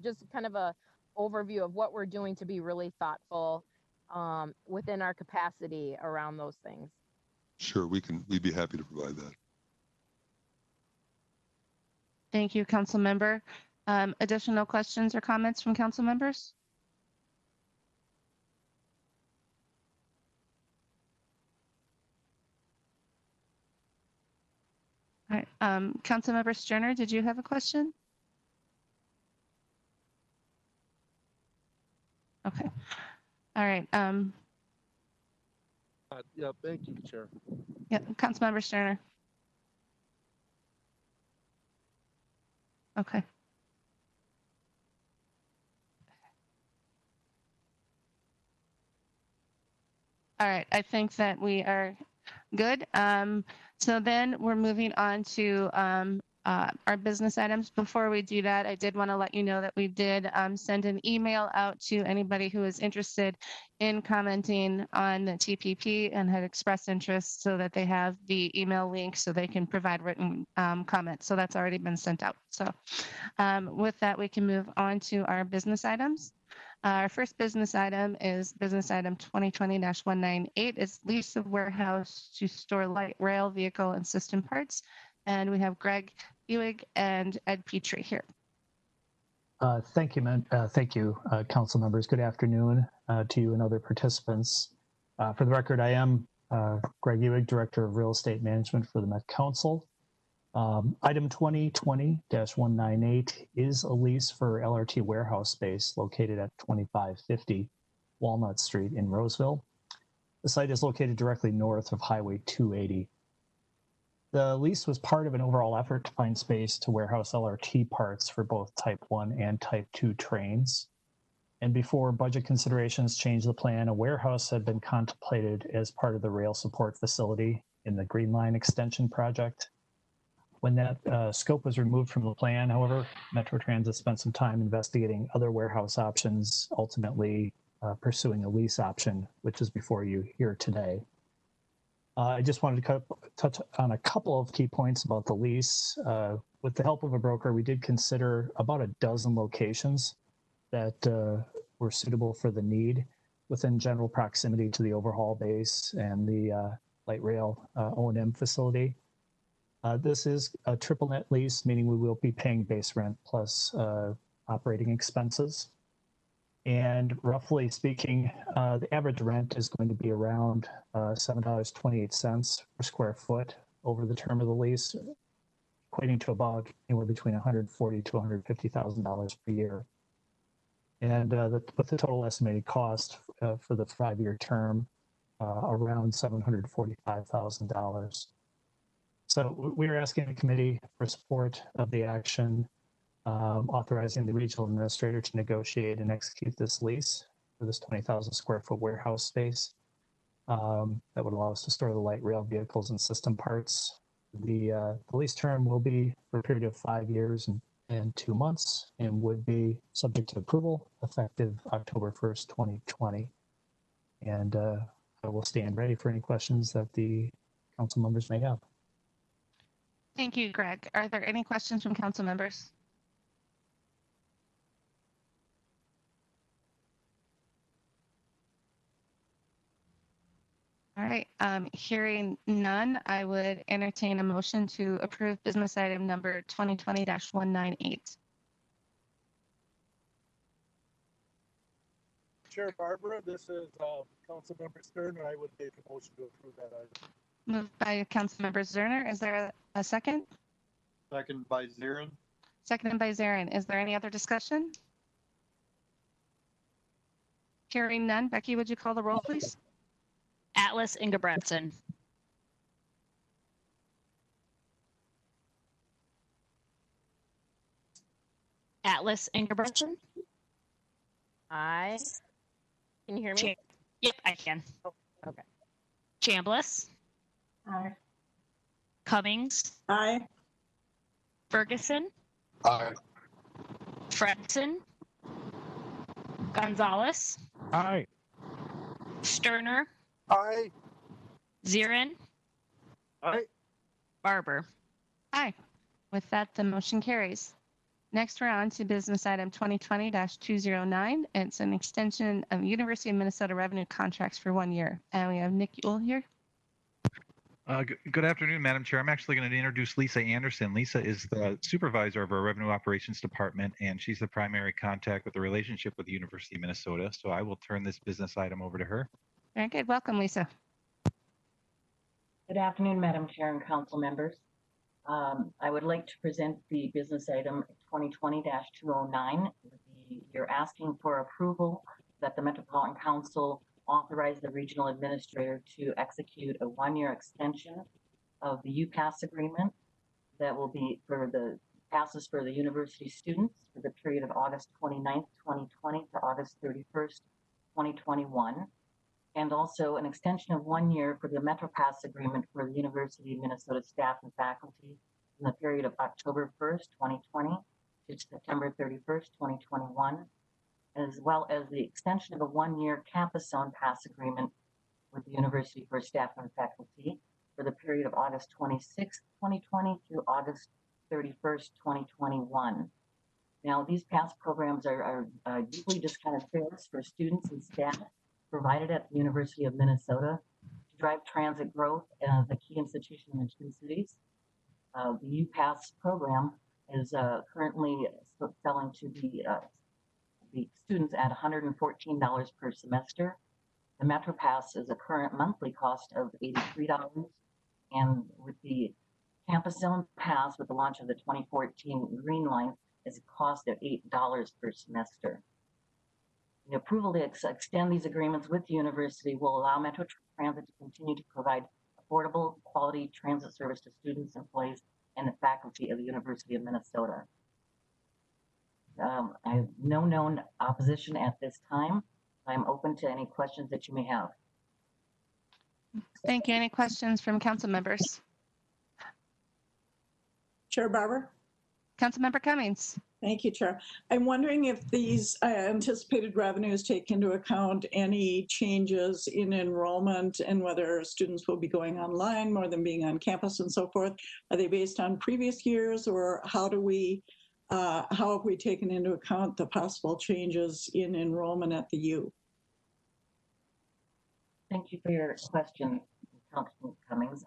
Just kind of a overview of what we're doing to be really thoughtful within our capacity around those things. Sure, we'd be happy to provide that. Thank you, council member. Additional questions or comments from council members? All right, Councilmember Sterner, did you have a question? Okay. All right. Yeah, thank you, Chair. Yeah, Councilmember Sterner. Okay. All right, I think that we are good. So then we're moving on to our business items. Before we do that, I did want to let you know that we did send an email out to anybody who is interested in commenting on the TPP and had expressed interest so that they have the email link so they can provide written comments. So that's already been sent out. So with that, we can move on to our business items. Our first business item is business item 2020-198. It's lease of warehouse to store light rail vehicle and system parts. And we have Greg Ewig and Ed Petrie here. Thank you, council members. Good afternoon to you and other participants. For the record, I am Greg Ewig, Director of Real Estate Management for the Met Council. Item 2020-198 is a lease for LRT warehouse space located at 2550 Walnut Street in Roseville. The site is located directly north of Highway 280. The lease was part of an overall effort to find space to warehouse LRT parts for both Type 1 and Type 2 trains. And before budget considerations changed the plan, a warehouse had been contemplated as part of the rail support facility in the Green Line extension project. When that scope was removed from the plan, however, Metro Transit spent some time investigating other warehouse options, ultimately pursuing a lease option, which is before you here today. I just wanted to touch on a couple of key points about the lease. With the help of a broker, we did consider about a dozen locations that were suitable for the need within general proximity to the overhaul base and the light rail O&M facility. This is a triple net lease, meaning we will be paying base rent plus operating expenses. And roughly speaking, the average rent is going to be around $7.28 per square foot over the term of the lease, equating to about anywhere between $140,000 to $150,000 per year. And with the total estimated cost for the 5-year term, around $745,000. So we are asking the committee for support of the action, authorizing the regional administrator to negotiate and execute this lease for this 20,000 square foot warehouse space that would allow us to store the light rail vehicles and system parts. The lease term will be for a period of 5 years and 2 months and would be subject to approval effective October 1st, 2020. And I will stand ready for any questions that the council members may have. Thank you, Greg. Are there any questions from council members? All right, hearing none, I would entertain a motion to approve business item number 2020-198. Chair Barbara, this is Councilmember Sterner. I would make a motion to approve that item. Moved by Councilmember Zerner. Is there a second? Second by Zarin. Seconded by Zarin. Is there any other discussion? Hearing none, Becky, would you call the roll, please? Atlas Ingebretson. Atlas Ingebretson. Aye. Can you hear me? Yep, I can. Okay. Chambliss. Aye. Cummings. Aye. Ferguson. Aye. Fredson. Gonzalez. Aye. Sterner. Aye. Zirin. Aye. Barber. Aye. With that, the motion carries. Next, we're on to business item 2020-209. It's an extension of University of Minnesota revenue contracts for 1 year. And we have Nick Yule here. Good afternoon, Madam Chair. I'm actually going to introduce Lisa Anderson. Lisa is the supervisor of our Revenue Operations Department, and she's the primary contact with the relationship with the University of Minnesota. So I will turn this business item over to her. Very good. Welcome, Lisa. Good afternoon, Madam Chair and council members. I would like to present the business item 2020-209. You're asking for approval that the Metropolitan Council authorize the regional administrator to execute a 1-year extension of the UPass agreement that will be for the passes for the university students for the period of August 29th, 2020 to August 31st, 2021. And also an extension of 1 year for the MetroPass agreement for the University of Minnesota staff and faculty in the period of October 1st, 2020 to September 31st, 2021, as well as the extension of a 1-year campus zone pass agreement with the university for staff and faculty for the period of August 26th, 2020 through August 31st, 2021. Now, these pass programs are deeply discounted fares for students and staff provided at the University of Minnesota to drive transit growth as a key institution in the Twin Cities. The UPass program is currently selling to the students at $114 per semester. The MetroPass is a current monthly cost of $83, and with the Campus Zone Pass with the launch of the 2014 Green Line is a cost of $8 per semester. The approval to extend these agreements with the university will allow Metro Transit to continue to provide affordable, quality transit service to students, employees, and the faculty of the University of Minnesota. I have no known opposition at this time. I'm open to any questions that you may have. Thank you. Any questions from council members? Chair Barber? Councilmember Cummings. Thank you, Chair. I'm wondering if these anticipated revenues take into account any changes in enrollment and whether students will be going online more than being on campus and so forth. Are they based on previous years, or how have we taken into account the possible changes in enrollment at the U? Thank you for your question, Councilman Cummings.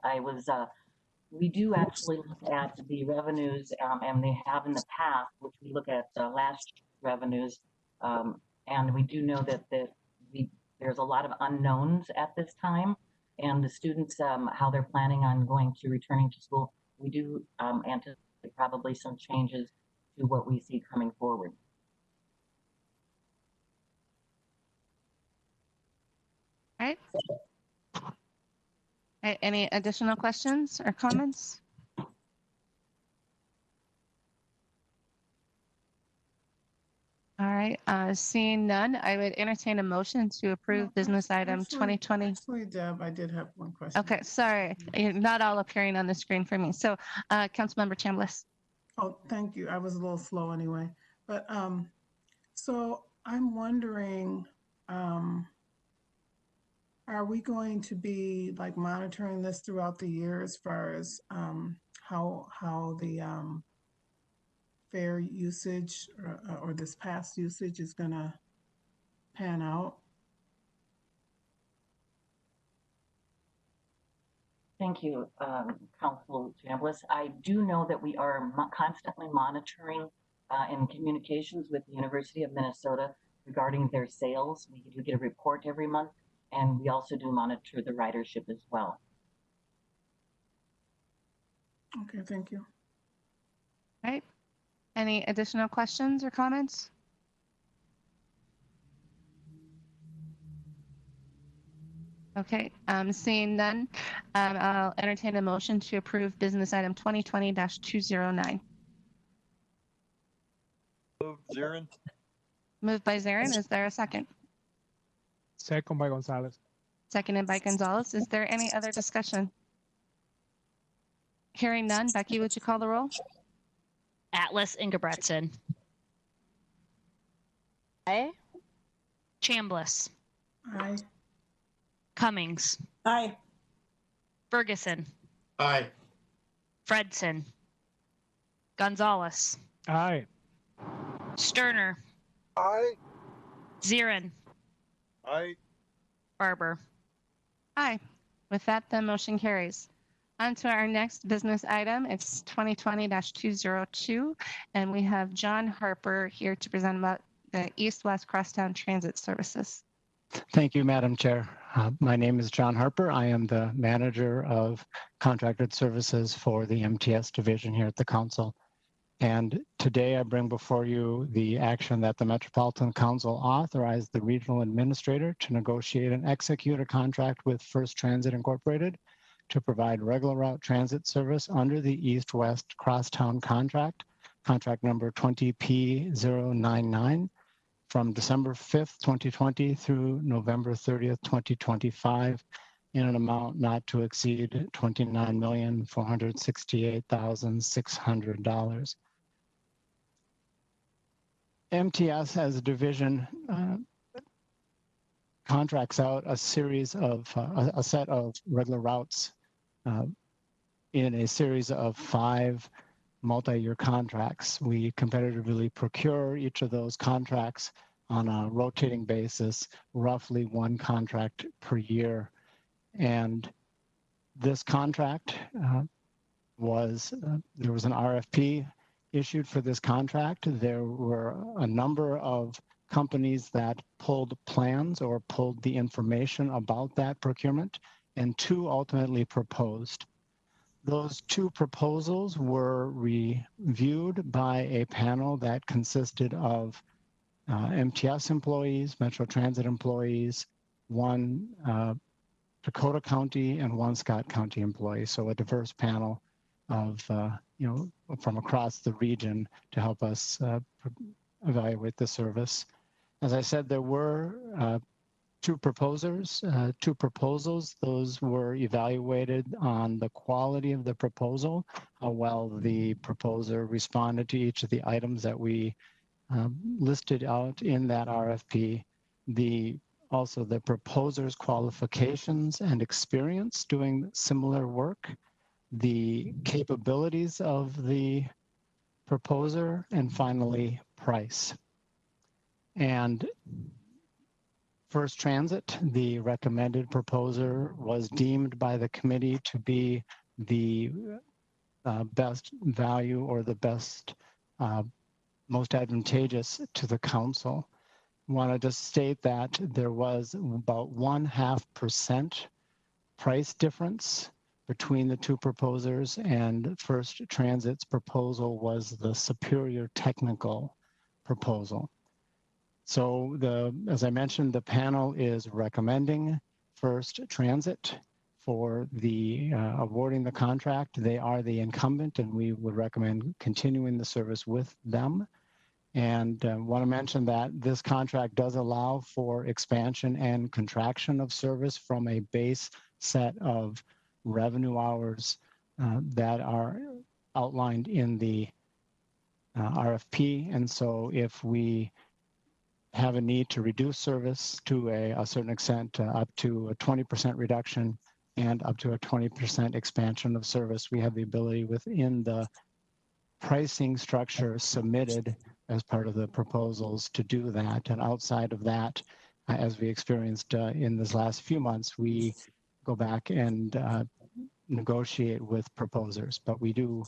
We do actually look at the revenues, and they have in the past, which we look at last revenues, and we do know that there's a lot of unknowns at this time, and the students, how they're planning on returning to school, we do anticipate probably some changes to what we see coming forward. All right. Any additional questions or comments? All right. right, seeing none, I would entertain a motion to approve business item 2020. Actually, Deb, I did have one question. Okay, sorry, you're not all appearing on the screen for me. So, Councilmember Chambliss. Oh, thank you. I was a little slow anyway. But so I'm wondering, are we going to be like monitoring this throughout the year as far as how the fair usage or this past usage is going to pan out? Thank you, Council Chambliss. I do know that we are constantly monitoring in communications with the University of Minnesota regarding their sales. We do get a report every month, and we also do monitor the ridership as well. Okay, thank you. All right. Any additional questions or comments? Okay, seeing none, I'll entertain a motion to approve business item 2020-209. Move Zarin. Moved by Zarin. Is there a second? Second by Gonzalez. Seconded by Gonzalez. Is there any other discussion? Hearing none, Becky, would you call the roll? Atlas Ingebretson. Aye. Chambliss. Aye. Cummings. Aye. Ferguson. Aye. Fredson. Gonzalez. Aye. Sterner. Aye. Zirin. Aye. Barber. Aye. With that, the motion carries. On to our next business item. It's 2020-202, and we have John Harper here to present about the East-West Crosstown Transit Services. Thank you, Madam Chair. My name is John Harper. I am the manager of contracted services for the MTS division here at the council. And today I bring before you the action that the Metropolitan Council authorized the regional administrator to negotiate and execute a contract with First Transit Incorporated to provide regular route transit service under the East-West Crosstown contract, contract number 20P099, from December 5th, 2020 through November 30th, 2025, in an amount not to exceed $29,468,600. MTS as a division contracts out a series of, a set of regular routes in a series of 5 multi-year contracts. We competitively procure each of those contracts on a rotating basis, roughly 1 contract per year. And this contract there was an RFP issued for this contract. There were a number of companies that pulled plans or pulled the information about that procurement, and 2 ultimately proposed. Those 2 proposals were reviewed by a panel that consisted of MTS employees, Metro Transit employees, 1 Dakota County and 1 Scott County employee. So a diverse panel of, from across the region to help us evaluate the service. As I said, there were 2 proposers, 2 proposals. Those were evaluated on the quality of the proposal, how well the proposer responded to each of the items that we listed out in that RFP. Also the proposer's qualifications and experience doing similar work, the capabilities of the proposer, and finally price. And First Transit, the recommended proposer, was deemed by the committee to be the best value or the best, most advantageous to the council. Wanted to state that there was about 0.5% price difference between the 2 proposers, and First Transit's proposal was the superior technical proposal. So as I mentioned, the panel is recommending First Transit for the awarding the contract. They are the incumbent, and we would recommend continuing the service with them. And want to mention that this contract does allow for expansion and contraction of service from a base set of revenue hours that are outlined in the RFP. And so if we have a need to reduce service to a certain extent, up to a 20% reduction and up to a 20% expansion of service, we have the ability within the pricing structure submitted as part of the proposals to do that. And outside of that, as we experienced in this last few months, we go back and negotiate with proposers, but we do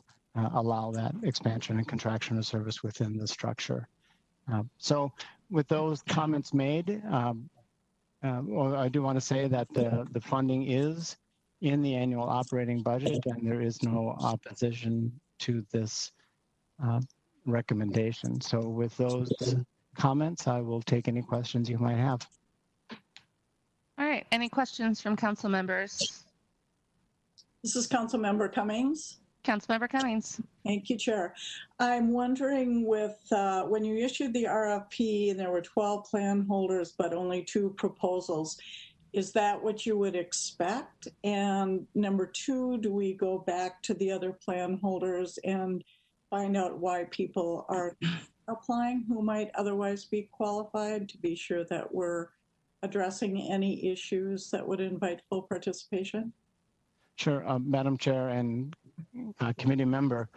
allow that expansion and contraction of service within the structure. So with those comments made, well, I do want to say that the funding is in the annual operating budget, and there is no opposition to this recommendation. So with those comments, I will take any questions you might have. All right, any questions from council members? This is Councilmember Cummings. Councilmember Cummings. Thank you, Chair. I'm wondering with when you issued the RFP and there were 12 plan holders, but only 2 proposals, is that what you would expect? And number 2, do we go back to the other plan holders and find out why people are applying who might otherwise be qualified, to be sure that we're addressing any issues that would invite full participation? Sure, Madam Chair and committee member.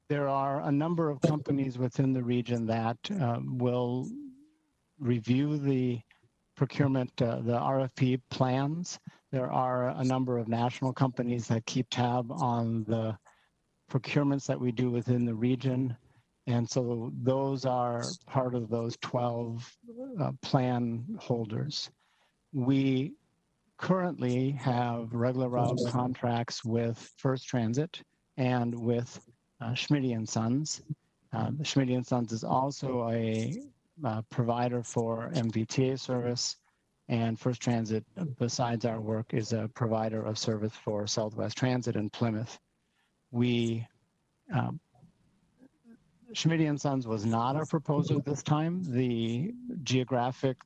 There are a number of companies within the region that will review the procurement, the RFP plans. There are a number of national companies that keep tab on the procurements that we do within the region. And so those are part of those 12 plan holders. We currently have regular route contracts with First Transit and with Schmidt & Sons. Schmidt & Sons is also a provider for MVTA service, and First Transit, besides our work, is a provider of service for Southwest Transit in Plymouth. Schmidt & Sons was not our proposer this time. The geographic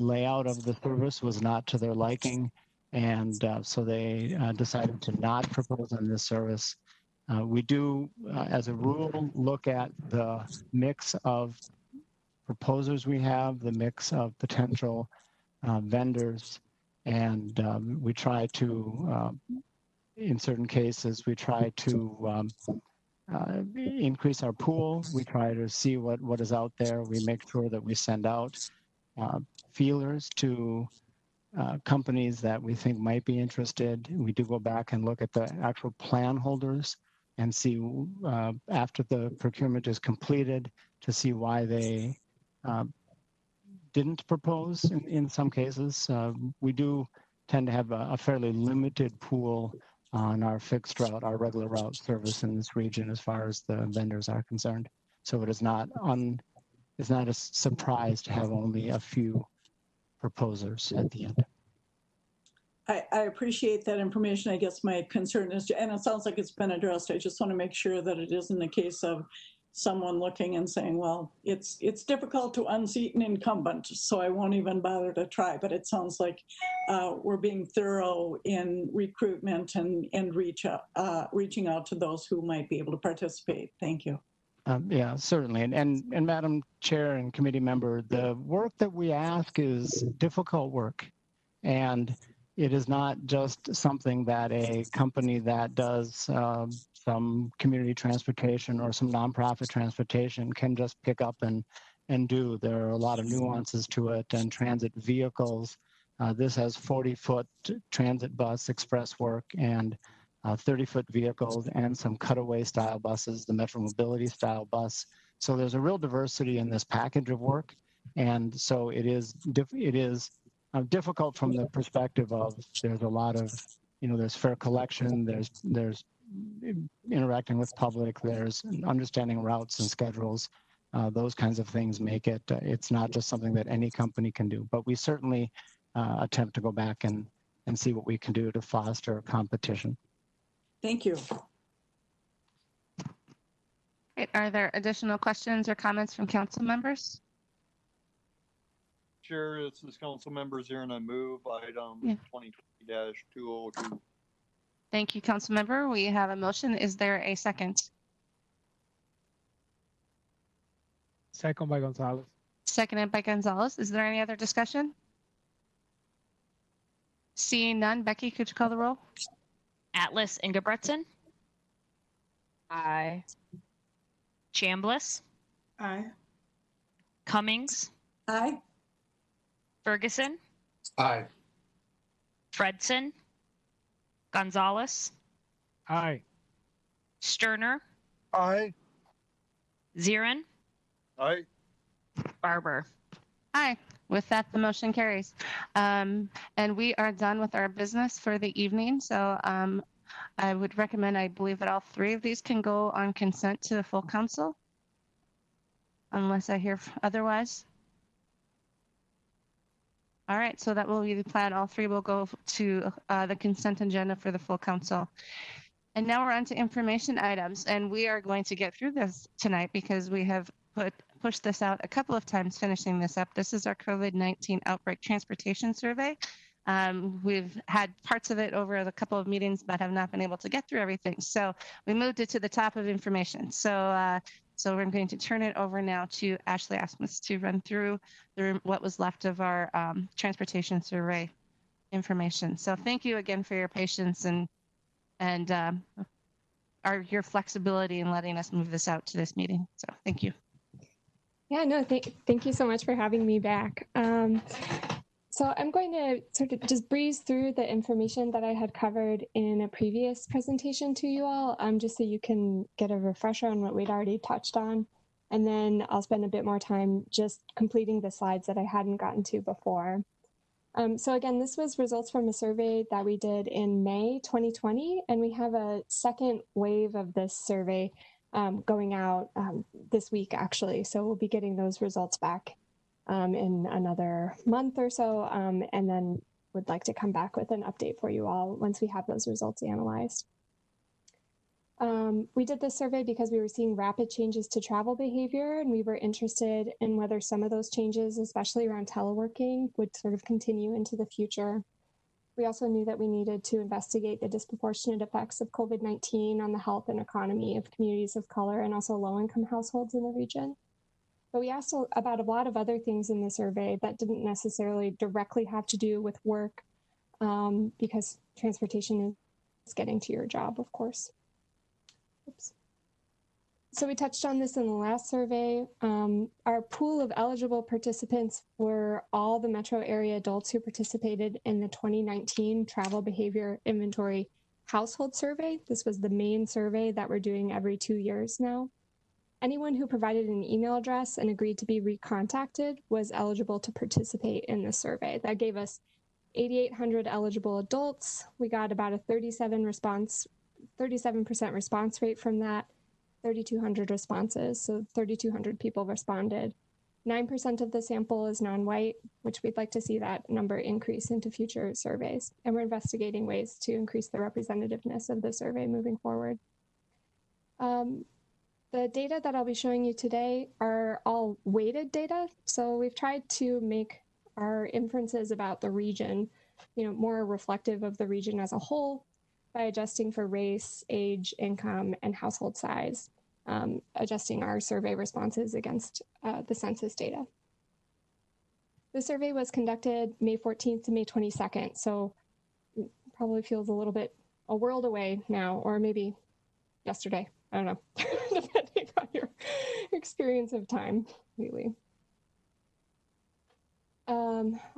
layout of the service was not to their liking, and so they decided to not propose on this service. We do, as a rule, look at the mix of proposers we have, the mix of potential vendors, and we try to, in certain cases, we try to increase our pool. We try to see what is out there. We make sure that we send out feelers to companies that we think might be interested. We do go back and look at the actual plan holders and see after the procurement is completed to see why they didn't propose in some cases. We do tend to have a fairly limited pool on our fixed route, our regular route service in this region as far as the vendors are concerned. So it is not a surprise to have only a few proposers at the end. I appreciate that information. I guess my concern is, and it sounds like it's been addressed, I just want to make sure that it isn't the case of someone looking and saying, well, it's difficult to unseat an incumbent, so I won't even bother to try. But it sounds like we're being thorough in recruitment and reaching out to those who might be able to participate. Thank you. Yeah, certainly. And Madam Chair and committee member, the work that we ask is difficult work. And it is not just something that a company that does some community transportation or some nonprofit transportation can just pick up and do. There are a lot of nuances to it, and transit vehicles. This has 40-foot transit bus express work and 30-foot vehicles and some cutaway style buses, the Metro Mobility style bus. So there's a real diversity in this package of work. And so it is difficult from the perspective of there's a lot of, there's fare collection, there's interacting with public, there's understanding routes and schedules. Those kinds of things make it, it's not just something that any company can do, but we certainly attempt to go back and see what we can do to foster competition. Thank you. All right, are there additional questions or comments from council members? Chair, this is council members here and I move item Yeah. 2020-202. Thank you, council member. We have a motion. Is there a second? Second by Gonzalez. Seconded by Gonzalez. Is there any other discussion? Seeing none, Becky, could you call the roll? Atlas Ingebretson, Aye. Chambliss, Aye. Cummings, Aye. Ferguson, Aye. Fredson, Gonzalez, Aye. Sterner, Aye. Zirin, Aye. Barber. Aye. With that, the motion carries. And we are done with our business for the evening. So I would recommend, I believe that all three of these can go on consent to the full council, unless I hear otherwise. All right, so that will be the plan. All three will go to the consent agenda for the full council. And now we're on to information items, and we are going to get through this tonight because we have pushed this out a couple of times, finishing this up. This is our COVID-19 outbreak transportation survey. We've had parts of it over a couple of meetings, but have not been able to get through everything. So we moved it to the top of information. So we're going to turn it over now to Ashley Asmus to run through what was left of our transportation survey information. So thank you again for your patience and your flexibility in letting us move this out to this meeting. So thank you. Yeah, no, thank you so much for having me back. So I'm going to sort of just breeze through the information that I had covered in a previous presentation to you all, just so you can get a refresher on what we'd already touched on. And then I'll spend a bit more time just completing the slides that I hadn't gotten to before. So again, this was results from a survey that we did in May 2020, and we have a second wave of this survey going out this week, actually. So we'll be getting those results back in another month or so, and then would like to come back with an update for you all once we have those results analyzed. We did this survey because we were seeing rapid changes to travel behavior, and we were interested in whether some of those changes, especially around teleworking, would sort of continue into the future. We also knew that we needed to investigate the disproportionate effects of COVID-19 on the health and economy of communities of color and also low-income households in the region. But we asked about a lot of other things in the survey that didn't necessarily directly have to do with work, because transportation is getting to your job, of course. Oops. So we touched on this in the last survey. Our pool of eligible participants were all the metro area adults who participated in the 2019 Travel Behavior Inventory Household Survey. This was the main survey that we're doing every 2 years now. Anyone who provided an email address and agreed to be recontacted was eligible to participate in the survey. That gave us 8,800 eligible adults. We got about a 37% response rate from that, 3,200 responses, so 3,200 people responded. 9% of the sample is non-white, which we'd like to see that number increase into future surveys. And we're investigating ways to increase the representativeness of the survey moving forward. The data that I'll be showing you today are all weighted data. So we've tried to make our inferences about the region, more reflective of the region as a whole by adjusting for race, age, income, and household size, adjusting our survey responses against the census data. The survey was conducted May 14th to May 22nd, so it probably feels a world away now, or maybe yesterday. I don't know, depending on your experience of time, really.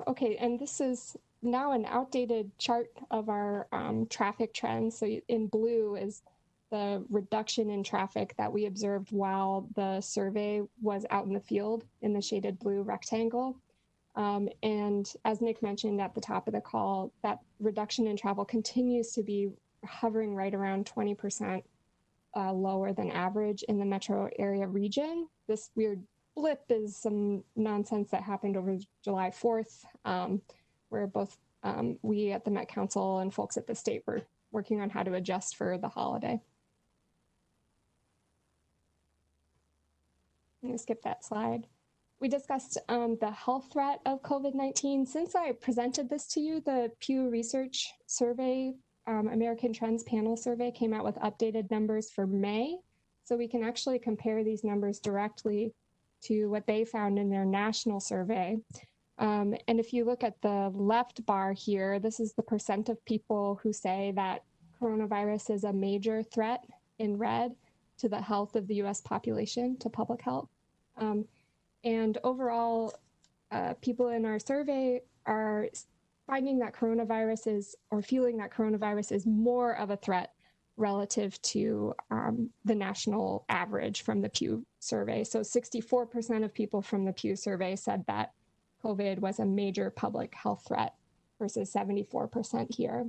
Okay, and this is now an outdated chart of our traffic trends. So in blue is the reduction in traffic that we observed while the survey was out in the field in the shaded blue rectangle. And as Nick mentioned at the top of the call, that reduction in travel continues to be hovering right around 20% lower than average in the metro area region. This weird blip is some nonsense that happened over July 4th, where both we at the Met Council and folks at the state were working on how to adjust for the holiday. I'm going to skip that slide. We discussed the health threat of COVID-19. Since I presented this to you, the Pew Research Survey, American Trends Panel Survey came out with updated numbers for May. So we can actually compare these numbers directly to what they found in their national survey. And if you look at the left bar here, this is the percent of people who say that coronavirus is a major threat in red to the health of the US population, to public health. And overall, people in our survey are finding that coronavirus is, or feeling that coronavirus is more of a threat relative to the national average from the Pew survey. So 64% of people from the Pew survey said that COVID was a major public health threat versus 74% here.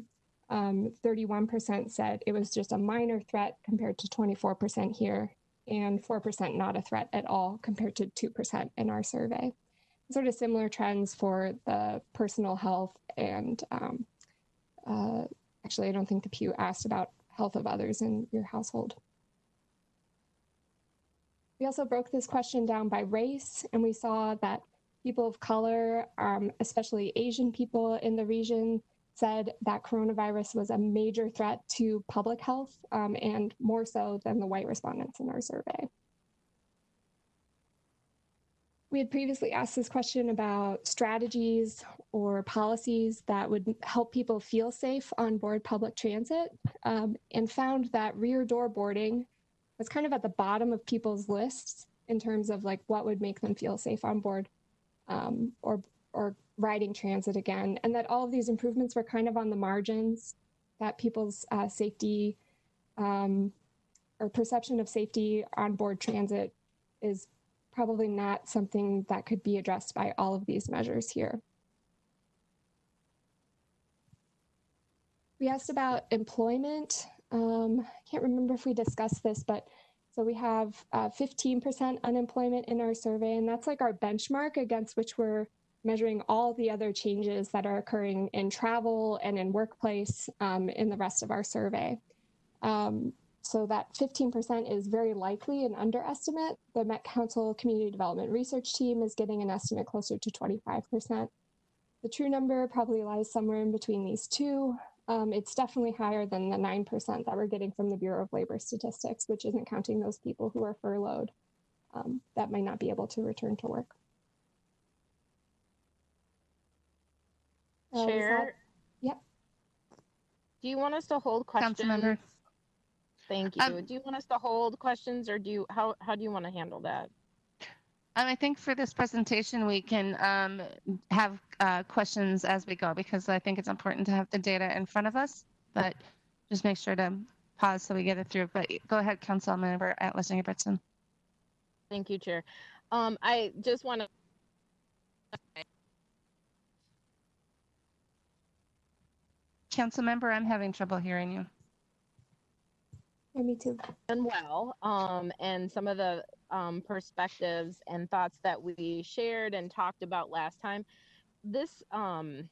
31% said it was just a minor threat compared to 24% here, and 4% not a threat at all compared to 2% in our survey. Sort of similar trends for the personal health and actually, I don't think the Pew asked about health of others in your household. We also broke this question down by race, and we saw that people of color, especially Asian people in the region, said that coronavirus was a major threat to public health, and more so than the white respondents in our survey. We had previously asked this question about strategies or policies that would help people feel safe on board public transit, and found that rear door boarding was kind of at the bottom of people's lists in terms of like what would make them feel safe on board, or riding transit again, and that all of these improvements were kind of on the margins, that people's safety or perception of safety on board transit is probably not something that could be addressed by all of these measures here. We asked about employment. I can't remember if we discussed this, but so we have 15% unemployment in our survey, and that's like our benchmark against which we're measuring all the other changes that are occurring in travel and in workplace in the rest of our survey. So that 15% is very likely an underestimate. The Met Council Community Development Research Team is getting an estimate closer to 25%. The true number probably lies somewhere in between these two. It's definitely higher than the 9% that we're getting from the Bureau of Labor Statistics, which isn't counting those people who are furloughed that might not be able to return to work. Chair? Yep. Do you want us to hold questions? Councilmember. Thank you. Do you want us to hold questions, or how do you want to handle that? I think for this presentation, we can have questions as we go, because I think it's important to have the data in front of us, but just make sure to pause so we get it through. But go ahead, Councilmember Atlas-Ingebrigtsen. Thank you, Chair. I just want to Councilmember, I'm having trouble hearing you. Yeah, me too. And well, and some of the perspectives and thoughts that we shared and talked about last time. This, the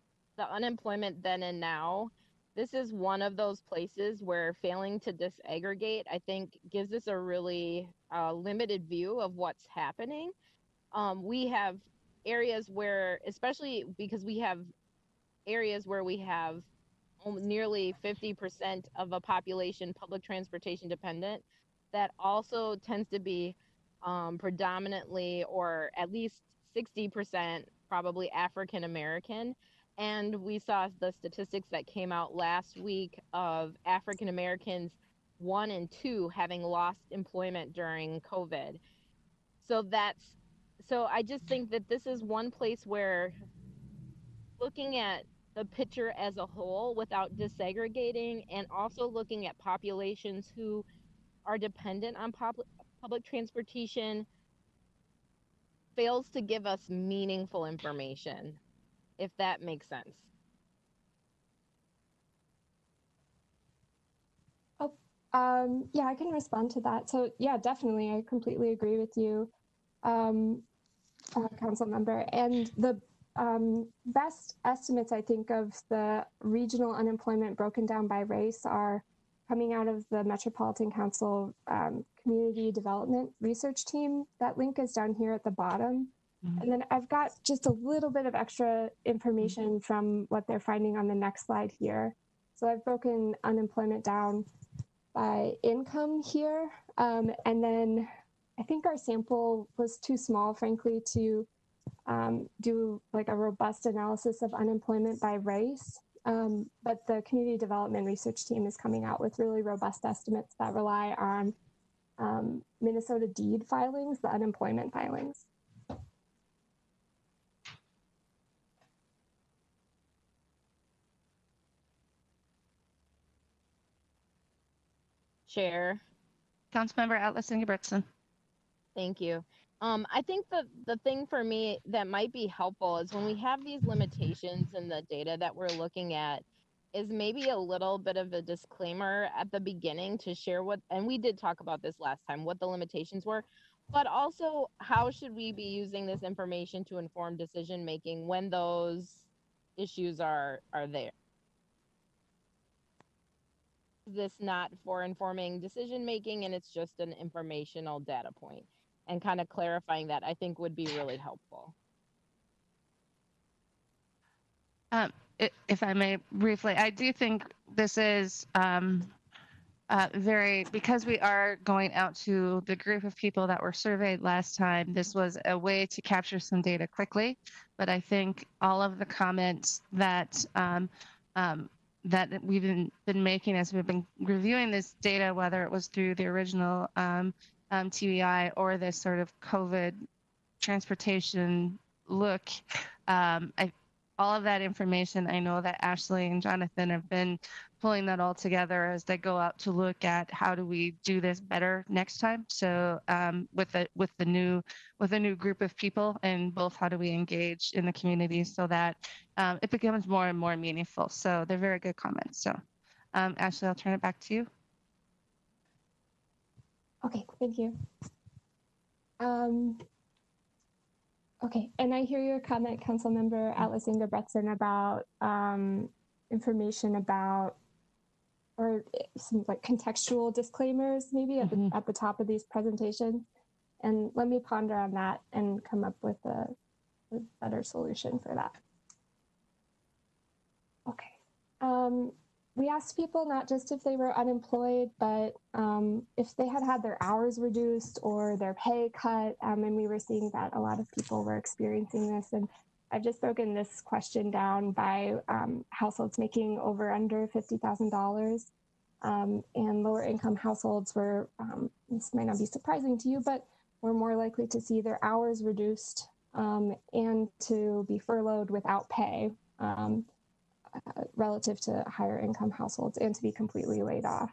unemployment then and now, this is one of those places where failing to disaggregate, I think, gives us a really limited view of what's happening. We have areas where, especially because we have areas where we have nearly 50% of a population public transportation dependent, that also tends to be predominantly, or at least 60% probably African American. And we saw the statistics that came out last week of African Americans 1 and 2 having lost employment during COVID. So I just think that this is one place where looking at the picture as a whole without disaggregating, and also looking at populations who are dependent on public transportation, fails to give us meaningful information, if that makes sense. Yeah, I can respond to that. So yeah, definitely, I completely agree with you, council member. And the best estimates, I think, of the regional unemployment broken down by race are coming out of the Metropolitan Council Community Development Research Team. That link is down here at the bottom. And then I've got just a little bit of extra information from what they're finding on the next slide here. So I've broken unemployment down by income here. And then I think our sample was too small, frankly, to do like a robust analysis of unemployment by race. But the community development research team is coming out with really robust estimates that rely on Minnesota deed filings, the unemployment filings. Chair. Councilmember Atlas Ingebrigtsen. Thank you. I think the thing for me that might be helpful is when we have these limitations in the data that we're looking at is maybe a little bit of a disclaimer at the beginning to share what, and we did talk about this last time, what the limitations were, but also how should we be using this information to inform decision making when those issues are there. This not for informing decision making and it's just an informational data point, and kind of clarifying that I think would be really helpful. If I may briefly, I do think this is because we are going out to the group of people that were surveyed last time, this was a way to capture some data quickly. But I think all of the comments that that we've been making as we've been reviewing this data, whether it was through the original TBI or this sort of COVID transportation look, all of that information, I know that Ashley and Jonathan have been pulling that all together as they go out to look at how do we do this better next time. So with the new group of people, and both how do we engage in the community so that it becomes more and more meaningful. So they're very good comments. So Ashley, I'll turn it back to you. Okay, thank you. Okay, and I hear your comment, Councilmember Atlas Ingebrigtsen, about information about, or some like contextual disclaimers maybe at the top of these presentations. And let me ponder on that and come up with a better solution for that. Okay. We asked people not just if they were unemployed, but if they had their hours reduced or their pay cut. And we were seeing that a lot of people were experiencing this. And I've just broken this question down by households making under $50,000. And lower income households were, this might not be surprising to you, but were more likely to see their hours reduced and to be furloughed without pay. Relative to higher income households, and to be completely laid off.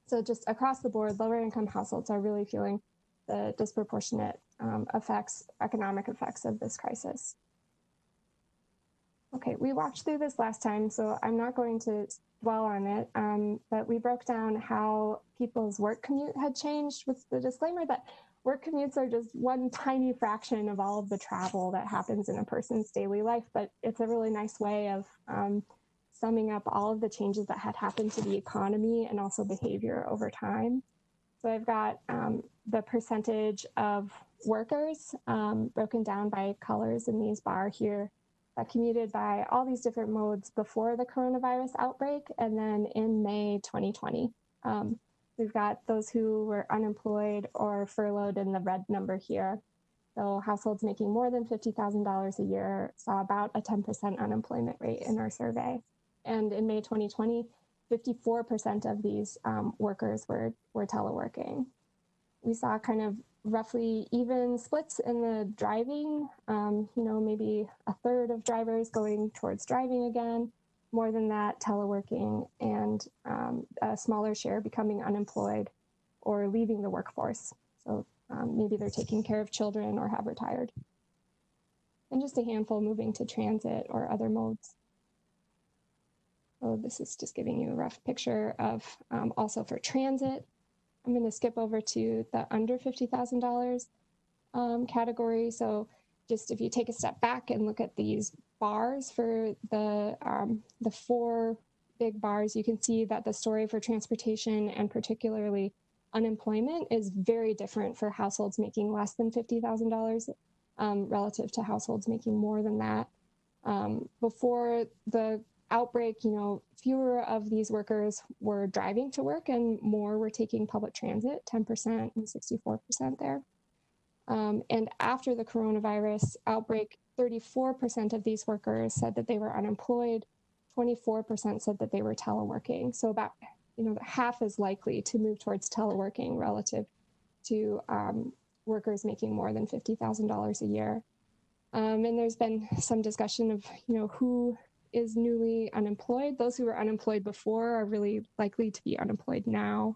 So just across the board, lower income households are really feeling the disproportionate economic effects of this crisis. Okay, we walked through this last time, so I'm not going to dwell on it, but we broke down how people's work commute had changed, with the disclaimer that work commutes are just one tiny fraction of all of the travel that happens in a person's daily life, but it's a really nice way of summing up all of the changes that had happened to the economy and also behavior over time. So I've got the percentage of workers broken down by colors in these bars here that commuted by all these different modes before the coronavirus outbreak, and then in May 2020. We've got those who were unemployed or furloughed in the red number here. So households making more than $50,000 a year saw about a 10% unemployment rate in our survey. And in May 2020, 54% of these workers were teleworking. We saw kind of roughly even splits in the driving, maybe a third of drivers going towards driving again, more than that teleworking, and a smaller share becoming unemployed or leaving the workforce. So maybe they're taking care of children or have retired. And just a handful moving to transit or other modes. So this is just giving you a rough picture of also for transit. I'm going to skip over to the under $50,000 category. So just if you take a step back and look at these bars for the four big bars, you can see that the story for transportation and particularly unemployment is very different for households making less than $50,000 relative to households making more than that. Before the outbreak, fewer of these workers were driving to work and more were taking public transit, 10% and 64% there. And after the coronavirus outbreak, 34% of these workers said that they were unemployed, 24% said that they were teleworking. So about half as likely to move towards teleworking relative to workers making more than $50,000 a year. And there's been some discussion of who is newly unemployed. Those who were unemployed before are really likely to be unemployed now.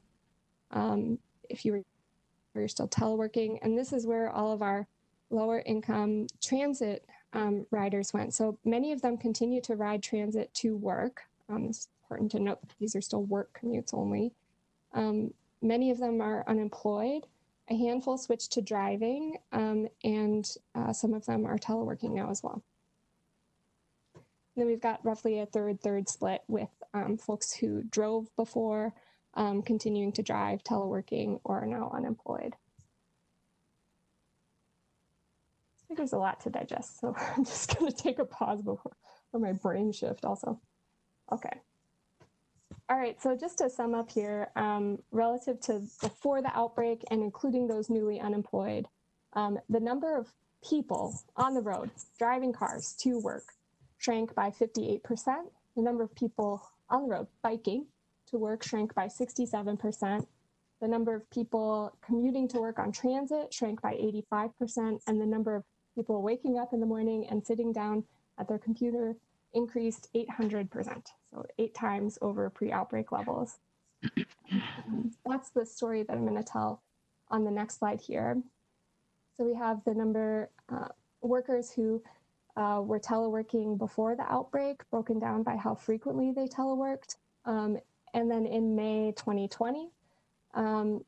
If you're still teleworking, and this is where all of our lower income transit riders went. So many of them continue to ride transit to work. It's important to note that these are still work commutes only. Many of them are unemployed. A handful switched to driving, and some of them are teleworking now as well. Then we've got roughly a third split with folks who drove before, continuing to drive, teleworking, or are now unemployed. I think there's a lot to digest, so I'm just going to take a pause before my brain shift also. Okay. All right, so just to sum up here, relative to before the outbreak and including those newly unemployed, the number of people on the road driving cars to work shrank by 58%. The number of people on the road biking to work shrank by 67%. The number of people commuting to work on transit shrank by 85%. And the number of people waking up in the morning and sitting down at their computer increased 800%. So 8 times over pre-outbreak levels. That's the story that I'm going to tell on the next slide here. So we have the number workers who were teleworking before the outbreak, broken down by how frequently they teleworked. And then in May 2020,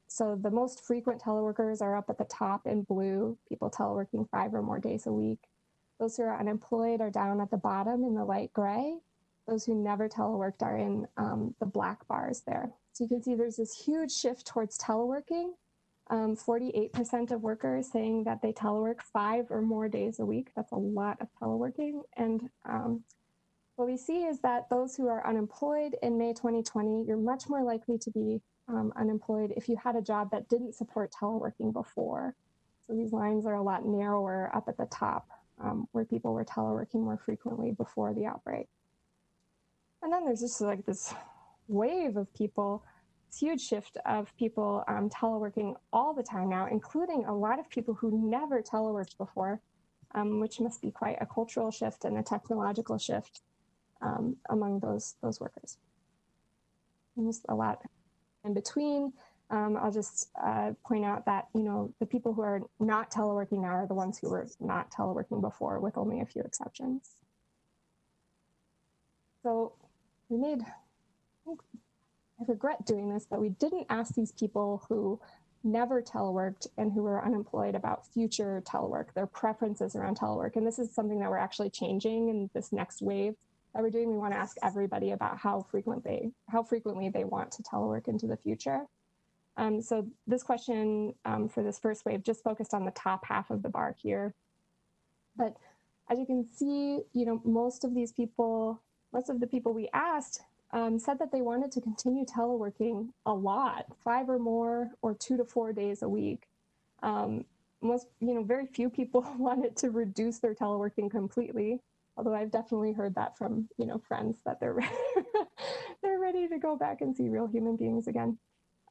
so the most frequent teleworkers are up at the top in blue, people teleworking 5 or more days a week. Those who are unemployed are down at the bottom in the light gray. Those who never teleworked are in the black bars there. So you can see there's this huge shift towards teleworking. 48% of workers saying that they telework 5 or more days a week. That's a lot of teleworking. And what we see is that those who are unemployed in May 2020, you're much more likely to be unemployed if you had a job that didn't support teleworking before. So these lines are a lot narrower up at the top, where people were teleworking more frequently before the outbreak. And then there's just like this wave of people, this huge shift of people teleworking all the time now, including a lot of people who never teleworked before, which must be quite a cultural shift and a technological shift among those workers. And just a lot in between. I'll just point out that, the people who are not teleworking now are the ones who were not teleworking before, with only a few exceptions. So we made, I regret doing this, but we didn't ask these people who never teleworked and who were unemployed about future telework, their preferences around telework. And this is something that we're actually changing in this next wave that we're doing. We want to ask everybody about how frequently they want to telework into the future. So this question for this first wave just focused on the top half of the bar here. But as you can see, most of the people we asked said that they wanted to continue teleworking a lot, 5 or more, or 2 to 4 days a week. Very few people wanted to reduce their teleworking completely, although I've definitely heard that from, friends that they're ready to go back and see real human beings again.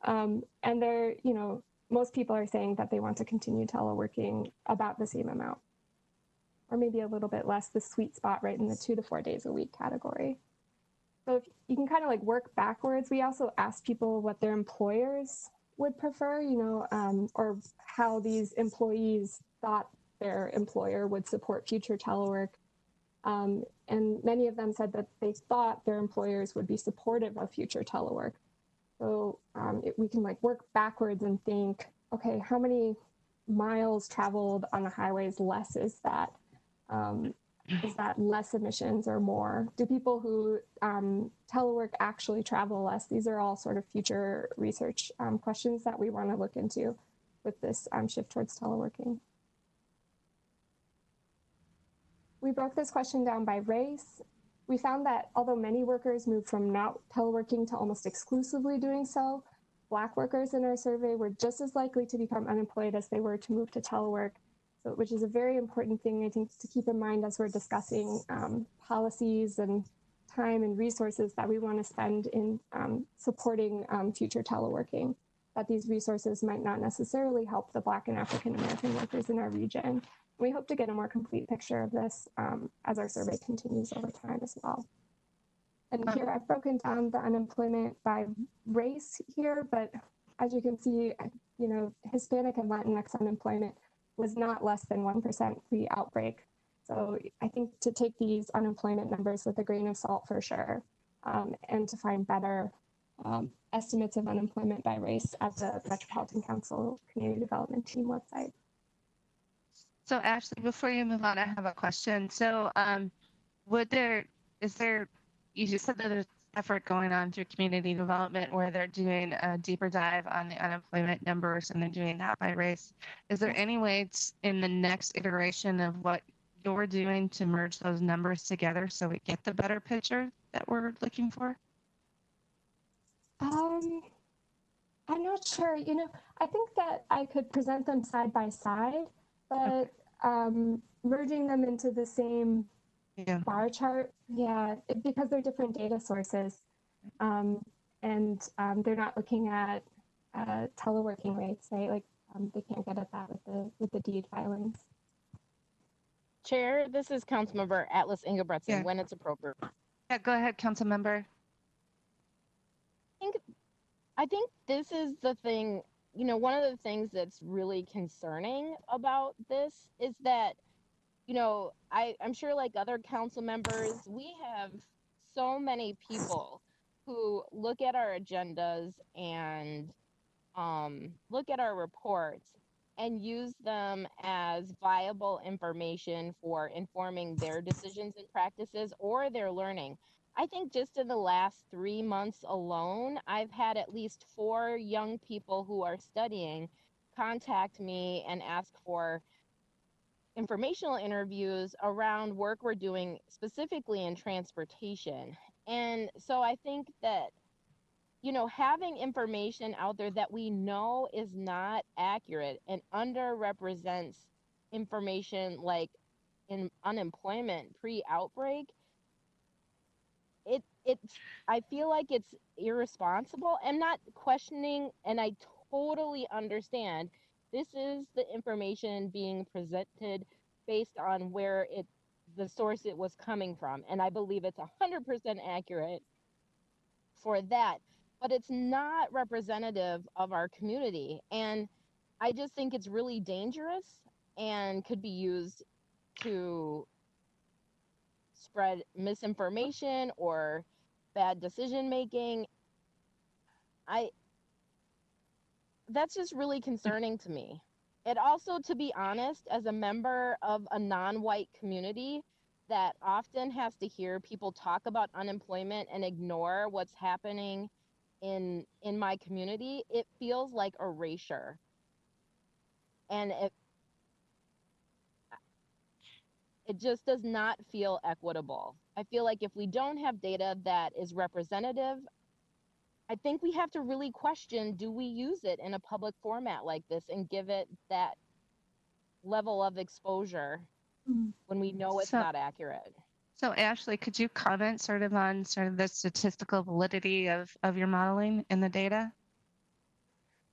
And most people are saying that they want to continue teleworking about the same amount, or maybe a little bit less, the sweet spot right in the 2 to 4 days a week category. So if you can kind of work backwards. We also asked people what their employers would prefer, or how these employees thought their employer would support future telework. And many of them said that they thought their employers would be supportive of future telework. So we can work backwards and think, okay, how many miles traveled on the highways less is that? Is that less emissions or more? Do people who telework actually travel less? These are all sort of future research questions that we want to look into with this shift towards teleworking. We broke this question down by race. We found that although many workers moved from not teleworking to almost exclusively doing so, Black workers in our survey were just as likely to become unemployed as they were to move to telework, so, which is a very important thing, I think, to keep in mind as we're discussing policies and time and resources that we want to spend in supporting future teleworking, that these resources might not necessarily help the Black and African American workers in our region. We hope to get a more complete picture of this as our survey continues over time as well. And here I've broken down the unemployment by race here, but as you can see, you know, Hispanic and Latinx unemployment was not less than 1% pre-outbreak. So I think to take these unemployment numbers with a grain of salt for sure, and to find better estimates of unemployment by race at the Metropolitan Council Community Development Team website. So Ashley, before you move on, I have a question. So you just said that there's effort going on through community development where they're doing a deeper dive on the unemployment numbers and they're doing that by race. Is there any way in the next iteration of what you're doing to merge those numbers together so we get the better picture that we're looking for? I'm not sure. You know, I think that I could present them side by side, but merging them into the same bar chart, because they're different data sources, and they're not looking at teleworking rates, right? Like they can't get at that with the deed filings. Chair, this is Councilmember Atlas Ingebretson, when it's appropriate. Yeah, go ahead, Councilmember. I think this is the thing, you know, one of the things that's really concerning about this is that, you know, I'm sure like other council members, we have so many people who look at our agendas and look at our reports and use them as viable information for informing their decisions and practices or their learning. I think just in the last 3 months alone, I've had at least 4 young people who are studying contact me and ask for informational interviews around work we're doing specifically in transportation. And so I think that, you know, having information out there that we know is not accurate and underrepresents information like in unemployment pre-outbreak, I feel like it's irresponsible. I'm not questioning, and I totally understand this is the information being presented based on where the source it was coming from, and I believe it's 100% accurate for that, but it's not representative of our community, and I just think it's really dangerous and could be used to spread misinformation or bad decision making. That's just really concerning to me. It also, to be honest, as a member of a non-white community that often has to hear people talk about unemployment and ignore what's happening in my community, it feels like erasure. And it just does not feel equitable. I feel like if we don't have data that is representative, I think we have to really question, do we use it in a public format like this and give it that level of exposure when we know it's not accurate? So Ashley, could you comment sort of the statistical validity of your modeling in the data?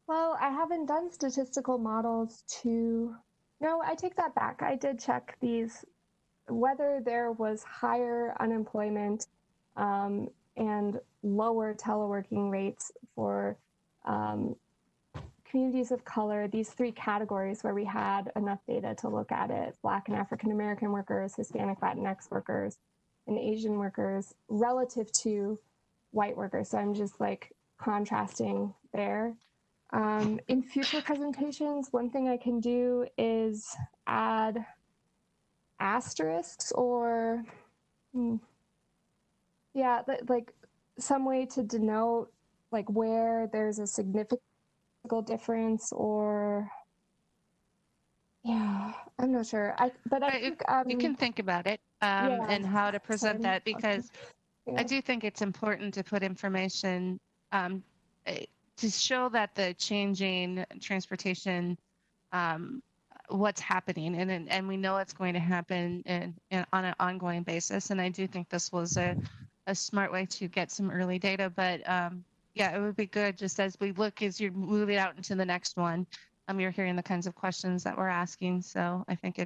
Well, I haven't done statistical models no, I take that back. I did check these, whether there was higher unemployment and lower teleworking rates for communities of color, these 3 categories where we had enough data to look at it: Black and African American workers, Hispanic Latinx workers, and Asian workers relative to white workers. So I'm just like contrasting there. In future presentations, one thing I can do is add asterisks or, yeah, like some way to denote like where there's a significant difference or, yeah, I'm not sure. I think you can think about it yeah, and how to present sorry. that, because I Yeah. do think it's important to put information um, eh, to show that the changing transportation, what's happening, and we know it's going to happen on an ongoing basis. And I do think this was a smart way to get some early data. But yeah, it would be good just as we look as you're moving out into the next one. You're hearing the kinds of questions that we're asking, so I think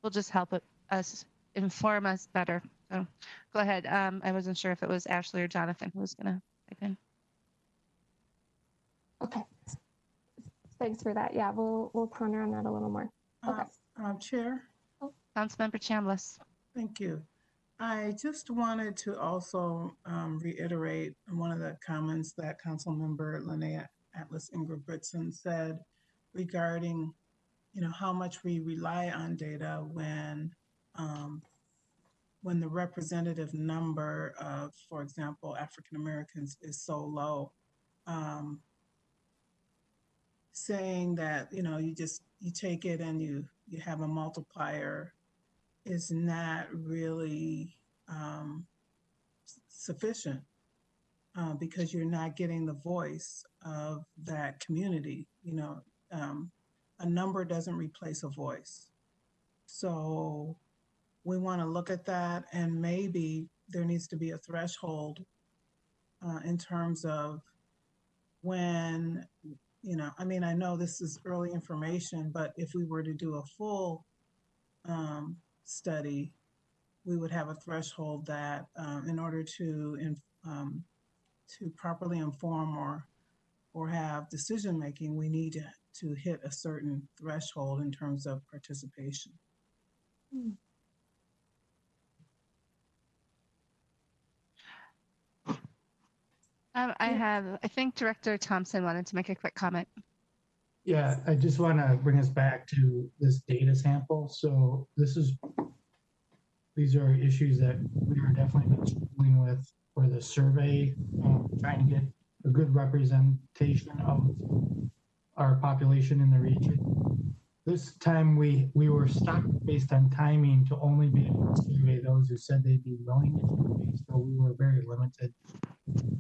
will just help us inform us better. So go ahead. I wasn't sure if it was Ashley or Jonathan who was going to type in. Okay. Thanks for that. Yeah, we'll ponder on that a little more. Okay. Chair? Councilmember Chambliss. Thank you. I just wanted to also reiterate one of the comments that Councilmember Linnea Atlas Ingebrigtsen said regarding, how much we rely on data when the representative number of, for example, African Americans is so low. Saying that, you take it and you have a multiplier is not really sufficient because you're not getting the voice of that community. A number doesn't replace a voice. So we want to look at that, and maybe there needs to be a threshold in terms of when, I know this is early information, but if we were to do a full study, we would have a threshold that in order to properly inform or have decision making, we need to hit a certain threshold in terms of participation. I think Director Thompson wanted to make a quick comment. Yeah, I just want to bring us back to this data sample. So these are issues that we are definitely dealing with for the survey, trying to get a good representation of our population in the region. This time we were stuck based on timing to only be able to survey those who said they'd be willing to survey, so we were very limited.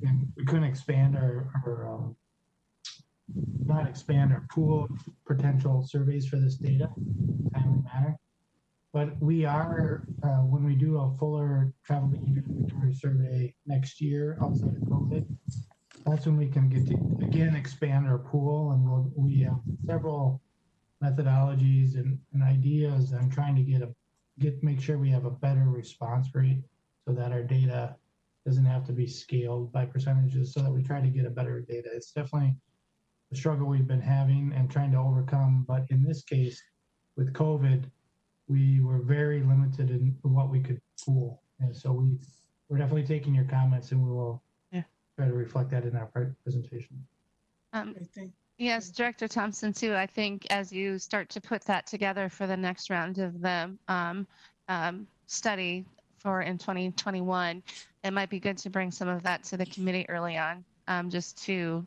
And we couldn't expand not expand our pool of potential surveys for this data in a timely manner. But we are, when we do a fuller travel behavior inventory survey next year outside of COVID, that's when we can get to, again, expand our pool. And we have several methodologies and ideas on trying to make sure we have a better response rate so that our data doesn't have to be scaled by percentages, so that we try to get a better data. It's definitely a struggle we've been having and trying to overcome. But in this case, with COVID, we were very limited in what we could pool. And so we're definitely taking your comments, and we will try to reflect that in our presentation. Yes, Director Thompson, too. I think as you start to put that together for the next round of the study in 2021, it might be good to bring some of that to the committee early on, just to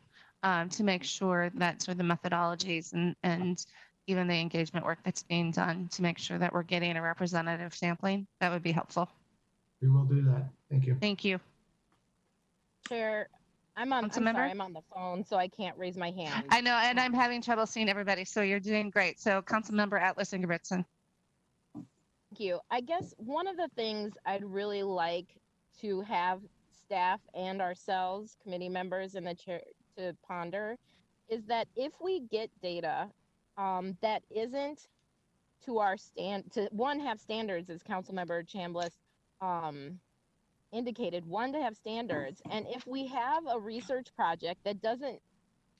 make sure that sort of the methodologies and even the engagement work that's being done to make sure that we're getting a representative sampling. That would be helpful. We will do that. Thank you. Thank you. Chair, I'm on the phone, so I can't raise my hand. I know, and I'm having trouble seeing everybody, so you're doing great. So Councilmember Atlas Ingebrigtsen. Thank you. I guess one of the things I'd really like to have staff and ourselves, committee members and the chair, to ponder is that if we get data that isn't to our have standards, as Councilmember Chambliss indicated, to have standards, and if we have a research project that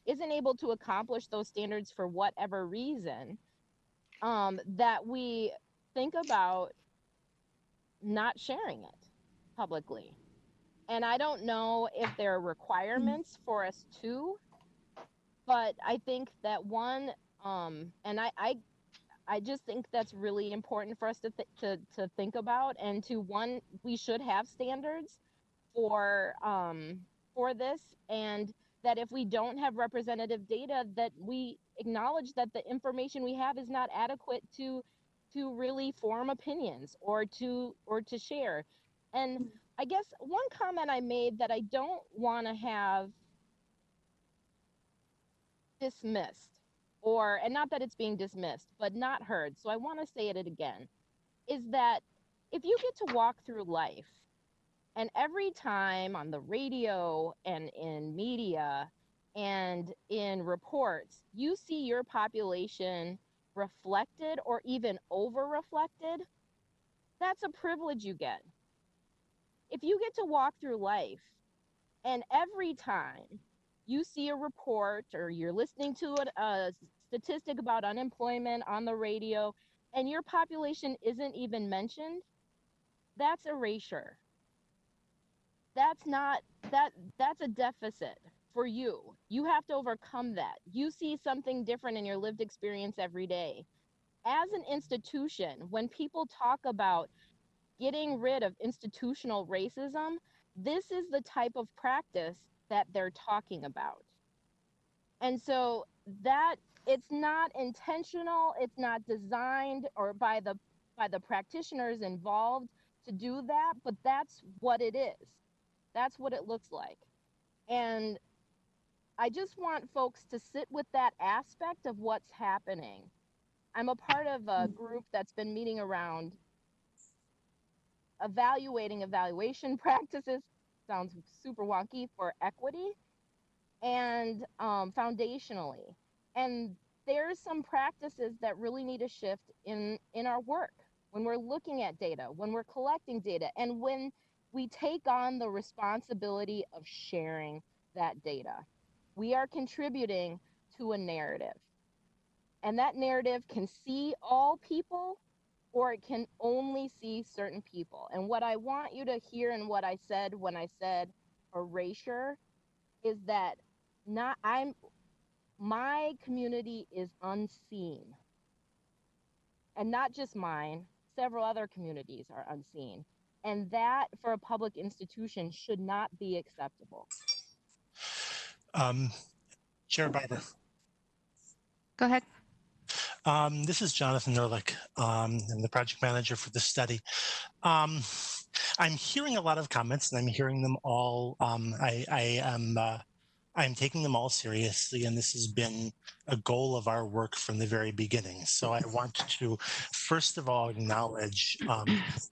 isn't able to accomplish those standards for whatever reason, that we think about not sharing it publicly. And I don't know if there are requirements for us to, but I think that one, and I just think that's really important for us to think about, and we should have standards for this, and that if we don't have representative data, that we acknowledge that the information we have is not adequate to really form opinions or to share. And I guess one comment I made that I don't want to have dismissed, and not that it's being dismissed, but not heard, so I want to say it again, is that if you get to walk through life, and every time on the radio and in media and in reports, you see your population reflected or even over reflected, that's a privilege you get. If you get to walk through life and every time you see a report or you're listening to a statistic about unemployment on the radio and your population isn't even mentioned, that's erasure. That's a deficit for you. You have to overcome that. You see something different in your lived experience every day. As an institution, when people talk about getting rid of institutional racism, this is the type of practice that they're talking about. And so that it's not intentional, it's not designed or by the practitioners involved to do that, but that's what it is. That's what it looks like. And I just want folks to sit with that aspect of what's happening. I'm a part of a group that's been meeting around evaluating evaluation practices, sounds super wonky, for equity and foundationally. And there's some practices that really need a shift in our work when we're looking at data, when we're collecting data, and when we take on the responsibility of sharing that data. We are contributing to a narrative. And that narrative can see all people or it can only see certain people. And what I want you to hear in what I said when I said erasure is that my community is unseen. And not just mine, several other communities are unseen. And that for a public institution should not be acceptable. Chair Barber. Go ahead. This is Jonathan Nerlich. I'm the project manager for the study. I'm hearing a lot of comments, and I'm hearing them all. I'm taking them all seriously, and this has been a goal of our work from the very beginning. So I want to, first of all, acknowledge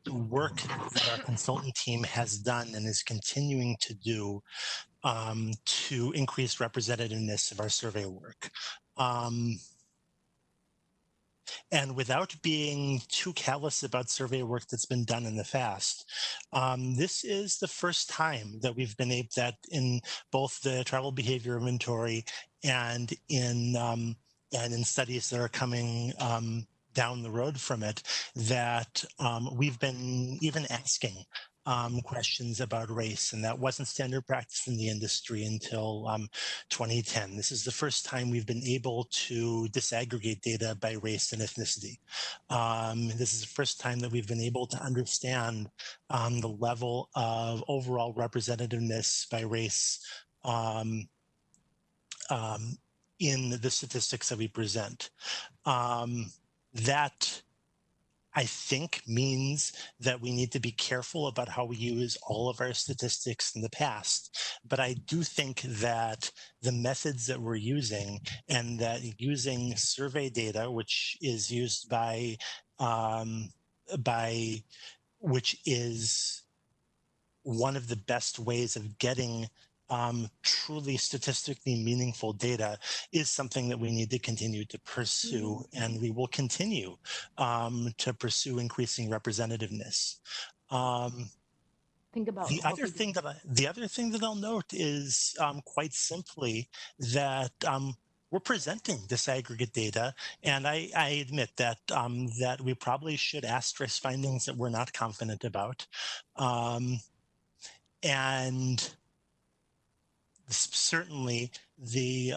the work that our consultant team has done and is continuing to do to increase representativeness of our survey work. And without being too callous about survey work that's been done in the past, this is the first time that we've been able that in both the travel behavior inventory and in studies that are coming down the road from it, that we've been even asking questions about race, and that wasn't standard practice in the industry until 2010. This is the first time we've been able to disaggregate data by race and ethnicity. This is the first time that we've been able to understand the level of overall representativeness by race in the statistics that we present. That I think means that we need to be careful about how we use all of our statistics in the past. But I do think that the methods that we're using, and that using survey data, which is used which is one of the best ways of getting truly statistically meaningful data, is something that we need to continue to pursue, and we will continue to pursue increasing representativeness. Think about the other thing that I'll note is quite simply that we're presenting disaggregate data, and I admit that that we probably should asterisk findings that we're not confident about, and certainly the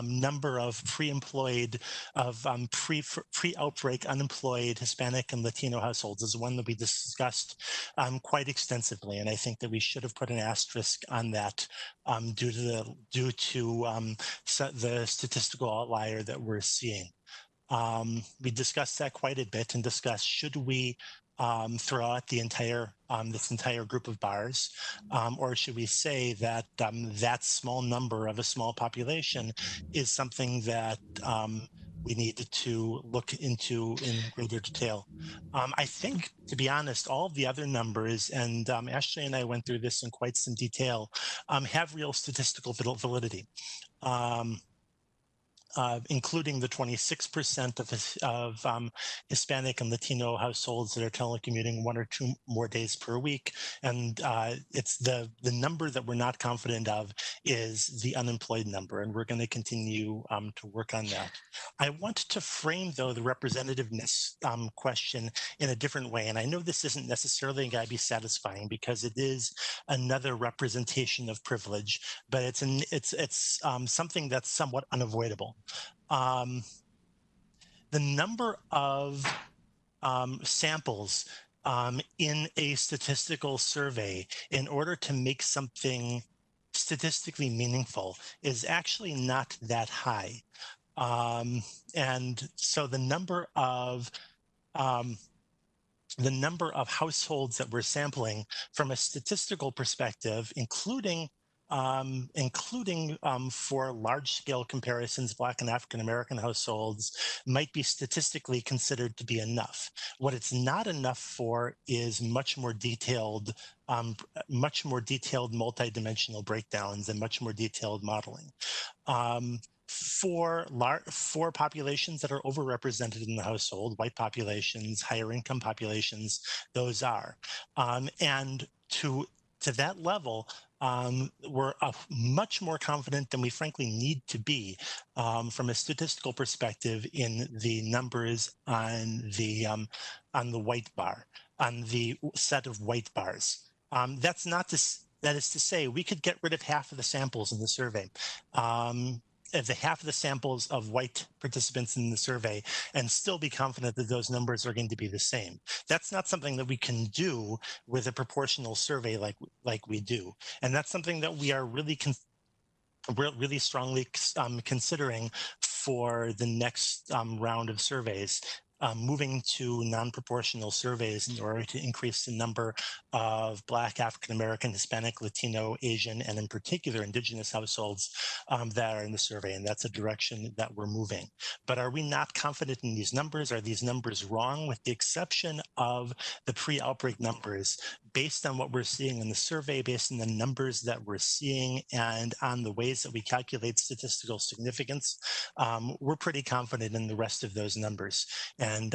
number of pre-employed, of pre-outbreak unemployed Hispanic and Latino households is one that we discussed quite extensively, and I think that we should have put an asterisk on that due to the statistical outlier that we're seeing. We discussed that quite a bit and discussed should we throw out the entire this entire group of bars, or should we say that that small number of a small population is something that we need to look into in greater detail. I think, to be honest, all of the other numbers, and Ashley and I went through this in quite some detail, have real statistical validity. Including the 26% of Hispanic and Latino households that are telecommuting 1 or 2 more days per week. And it's the number that we're not confident of is the unemployed number, and we're going to continue to work on that. I want to frame, though, the representativeness question in a different way. And I know this isn't necessarily going to be satisfying because it is another representation of privilege, but it's something that's somewhat unavoidable. The number of samples in a statistical survey in order to make something statistically meaningful is actually not that high. And so the number of households that we're sampling from a statistical perspective, including for large-scale comparisons, Black and African-American households, might be statistically considered to be enough. What it's not enough for is much more detailed multidimensional breakdowns and much more detailed modeling. For populations that are overrepresented in the household, white populations, higher income populations, those are. And to that level, we're much more confident than we frankly need to be from a statistical perspective in the numbers on the white bar, on the set of white bars. That is to say, we could get rid of half of the samples in the survey. Half of the samples of white participants in the survey and still be confident that those numbers are going to be the same. That's not something that we can do with a proportional survey like we do. And that's something that we are really strongly considering for the next round of surveys. Moving to non-proportional surveys in order to increase the number of Black, African-American, Hispanic, Latino, Asian, and in particular Indigenous households that are in the survey. And that's a direction that we're moving. But are we not confident in these numbers? Are these numbers wrong? With the exception of the pre-outbreak numbers, based on what we're seeing in the survey, based on the numbers that we're seeing, and on the ways that we calculate statistical significance, we're pretty confident in the rest of those numbers. And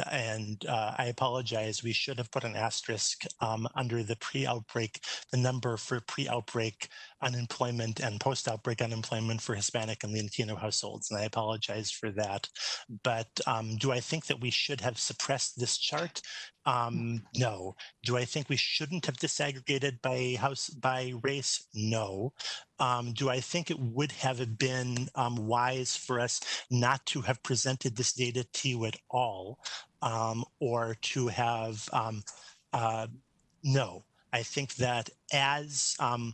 I apologize, we should have put an asterisk under the pre-outbreak, the number for pre-outbreak unemployment and post-outbreak unemployment for Hispanic and Latino households, and I apologize for that. But do I think that we should have suppressed this chart? No. Do I think we shouldn't have disaggregated by race? No. Do I think it would have been wise for us not to have presented this data to you at all, or to have no. I think that as a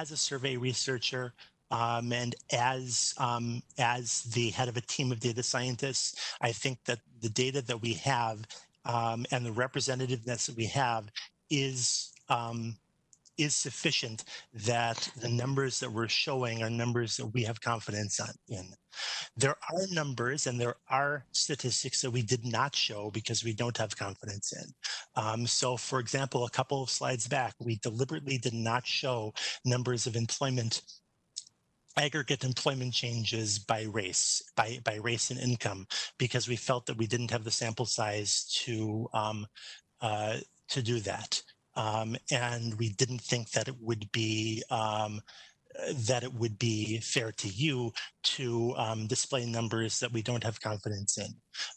survey researcher and as the head of a team of data scientists, I think that the data that we have and the representativeness that we have is sufficient, that the numbers that we're showing are numbers that we have confidence in. There are numbers and there are statistics that we did not show because we don't have confidence in. So, for example, a couple of slides back, we deliberately did not show numbers of aggregate employment changes by race, by race and income, because we felt that we didn't have the sample size to do that. And we didn't think that it would be that it would be fair to you to display numbers that we don't have confidence in.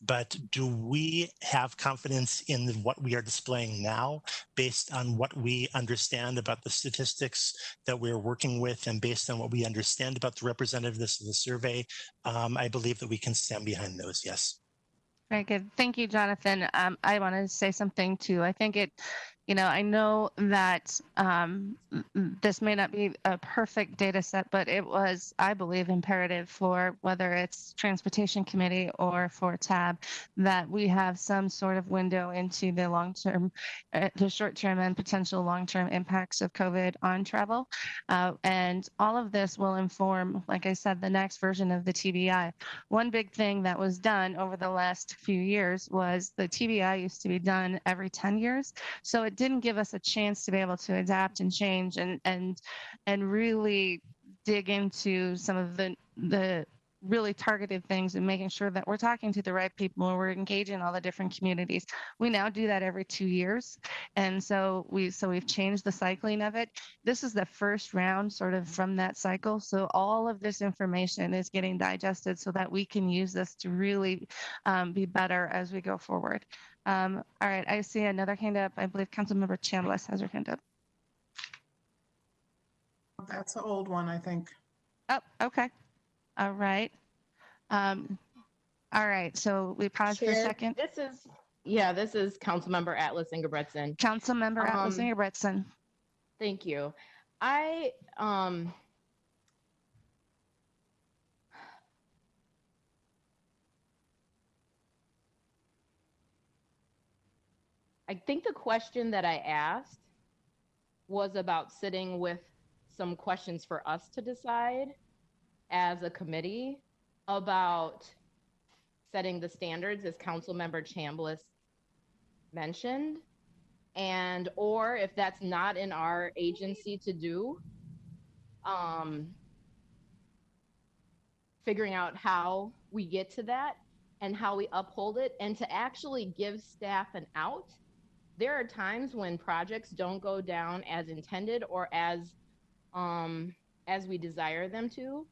But do we have confidence in what we are displaying now based on what we understand about the statistics that we're working with and based on what we understand about the representativeness of the survey? I believe that we can stand behind those, yes. Very good. Thank you, Jonathan. I want to say something too. I think I know that this may not be a perfect data set, but it was, I believe, imperative for whether it's Transportation Committee or for TAB that we have some sort of window into the long-term, the short-term and potential long-term impacts of COVID on travel. And all of this will inform, like I said, the next version of the TBI. One big thing that was done over the last few years was the TBI used to be done every 10 years. So it didn't give us a chance to be able to adapt and change and really dig into some of the really targeted things and making sure that we're talking to the right people and we're engaging all the different communities. We now do that every 2 years. And so we've changed the cycling of it. This is the first round sort of from that cycle. So all of this information is getting digested so that we can use this to really be better as we go forward. All right, I see another hand up. I believe Councilmember Chambliss has her hand up. That's an old one, I think. Oh, okay. All right. All right. So we pause for a second. This is Councilmember Atlas Ingebretson. Councilmember Atlas Ingebretson. Thank you. I think the question that I asked was about sitting with some questions for us to decide as a committee about setting the standards, as Councilmember Chambliss mentioned, and or if that's not in our agency to do, figuring out how we get to that and how we uphold it, and to actually give staff an out. There are times when projects don't go down as intended or as we desire them to,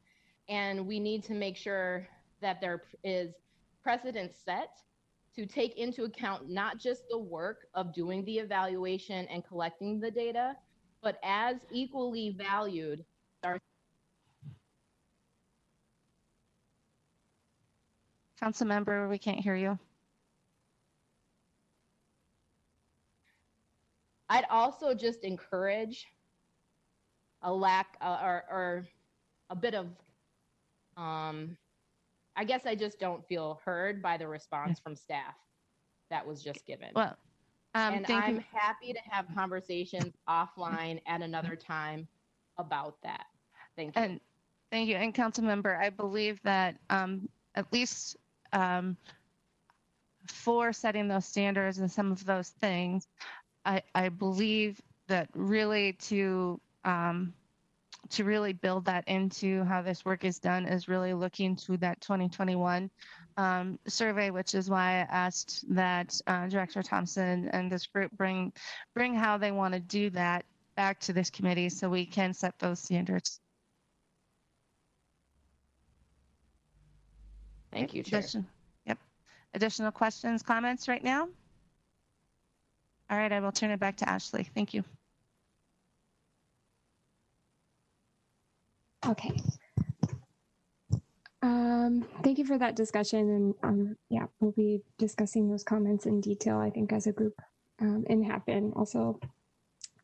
and we need to make sure that there is precedent set to take into account not just the work of doing the evaluation and collecting the data, but as equally valued are. Councilmember, we can't hear you. I'd also just encourage a lack or a bit of, I guess I just don't feel heard by the response from staff that was just given. Well, and I'm happy to have conversations offline at another time about that. Thank you. And thank you. And Councilmember, I believe that at least for setting those standards and some of those things, I believe that really to really build that into how this work is done is really looking to that 2021 survey, which is why I asked that Director Thompson and this group bring how they want to do that back to this committee so we can set those standards. Thank you, Chair. Yep. Additional questions, comments right now? All right, I will turn it back to Ashley. Thank you. Okay. Thank you for that discussion. And yeah, we'll be discussing those comments in detail, I think, as a group, and have been also.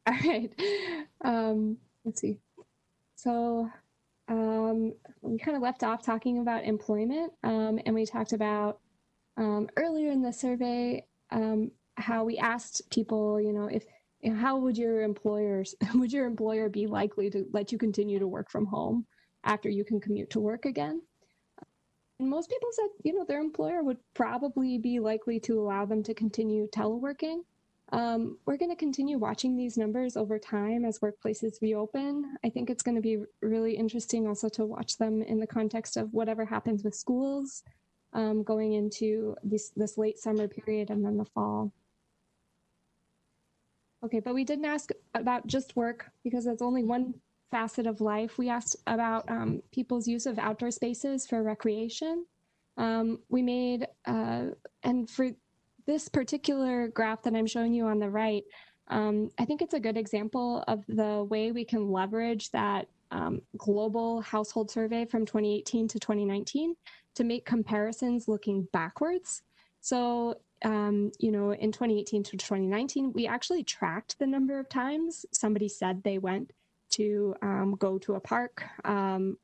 All right. Let's see. So we kind of left off talking about employment, and we talked about earlier in the survey how we asked people, how would your employer be likely to let you continue to work from home after you can commute to work again? And most people said, their employer would probably be likely to allow them to continue teleworking. We're going to continue watching these numbers over time as workplaces reopen. I think it's going to be really interesting also to watch them in the context of whatever happens with schools going into this late summer period and then the fall. Okay, but we didn't ask about just work because that's only one facet of life, we asked about people's use of outdoor spaces for recreation. We made, and for this particular graph that I'm showing you on the right, I think it's a good example of the way we can leverage that global household survey from 2018 to 2019 to make comparisons looking backwards. So, you know, in 2018 to 2019, we actually tracked the number of times somebody said they went to go to a park,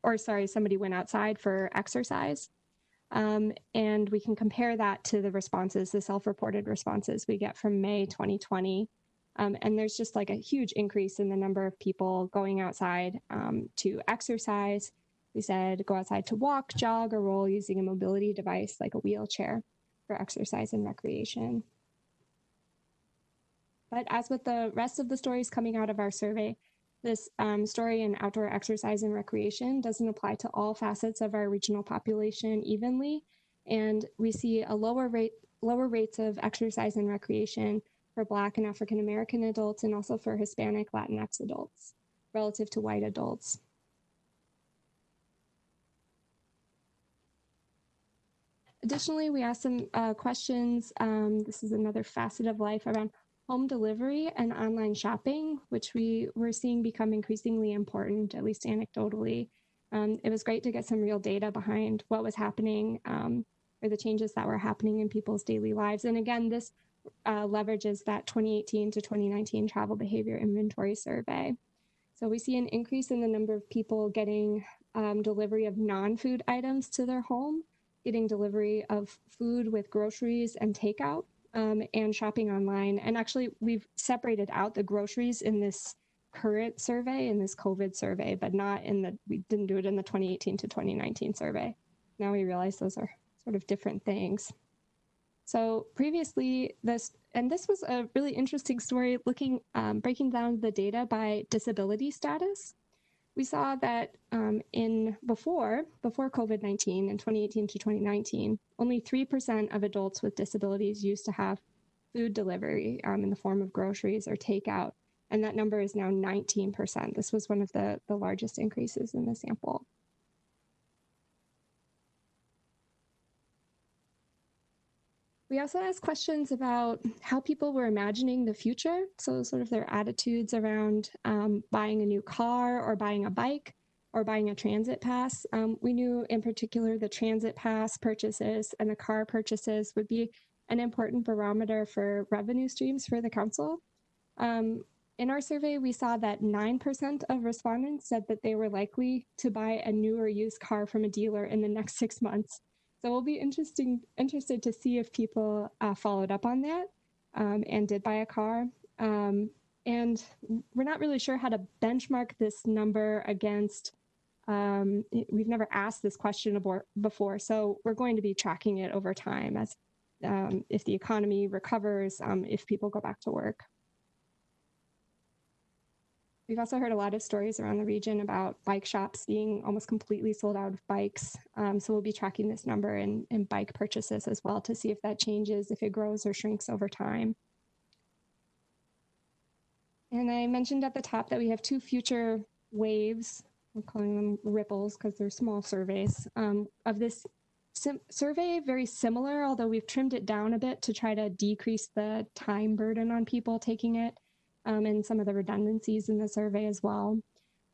or sorry, somebody went outside for exercise. And we can compare that to the responses, the self-reported responses we get from May 2020. And there's just like a huge increase in the number of people going outside to exercise. We said go outside to walk, jog, or roll using a mobility device like a wheelchair for exercise and recreation. But as with the rest of the stories coming out of our survey, this story in outdoor exercise and recreation doesn't apply to all facets of our regional population evenly. And we see a lower rates of exercise and recreation for Black and African American adults, and also for Hispanic Latinx adults relative to white adults. Additionally, we asked some questions. This is another facet of life around home delivery and online shopping, which we were seeing become increasingly important, at least anecdotally. It was great to get some real data behind what was happening, or the changes that were happening in people's daily lives. And again, this leverages that 2018 to 2019 travel behavior inventory survey. So we see an increase in the number of people getting delivery of non-food items to their home, getting delivery of food with groceries and takeout, and shopping online. And actually, we've separated out the groceries in this current survey, in this COVID survey, but not in the, we didn't do it in the 2018 to 2019 survey. Now we realize those are sort of different things. So previously, this was a really interesting story looking, breaking down the data by disability status. We saw that before COVID-19 in 2018 to 2019, only 3% of adults with disabilities used to have food delivery in the form of groceries or takeout. And that number is now 19%. This was one of the largest increases in the sample. We also asked questions about how people were imagining the future, so sort of their attitudes around buying a new car or buying a bike or buying a transit pass. We knew in particular the transit pass purchases and the car purchases would be an important barometer for revenue streams for the council. In our survey, we saw that 9% of respondents said that they were likely to buy a new or used car from a dealer in the next 6 months. So we'll be interested to see if people followed up on that and did buy a car. And we're not really sure how to benchmark this number against, we've never asked this question before, so we're going to be tracking it over time as if the economy recovers, if people go back to work. We've also heard a lot of stories around the region about bike shops being almost completely sold out of bikes. So we'll be tracking this number in bike purchases as well to see if that changes, if it grows or shrinks over time. And I mentioned at the top that we have 2 future waves, we're calling them ripples because they're small surveys, of this survey, very similar, although we've trimmed it down a bit to try to decrease the time burden on people taking it. And some of the redundancies in the survey as well.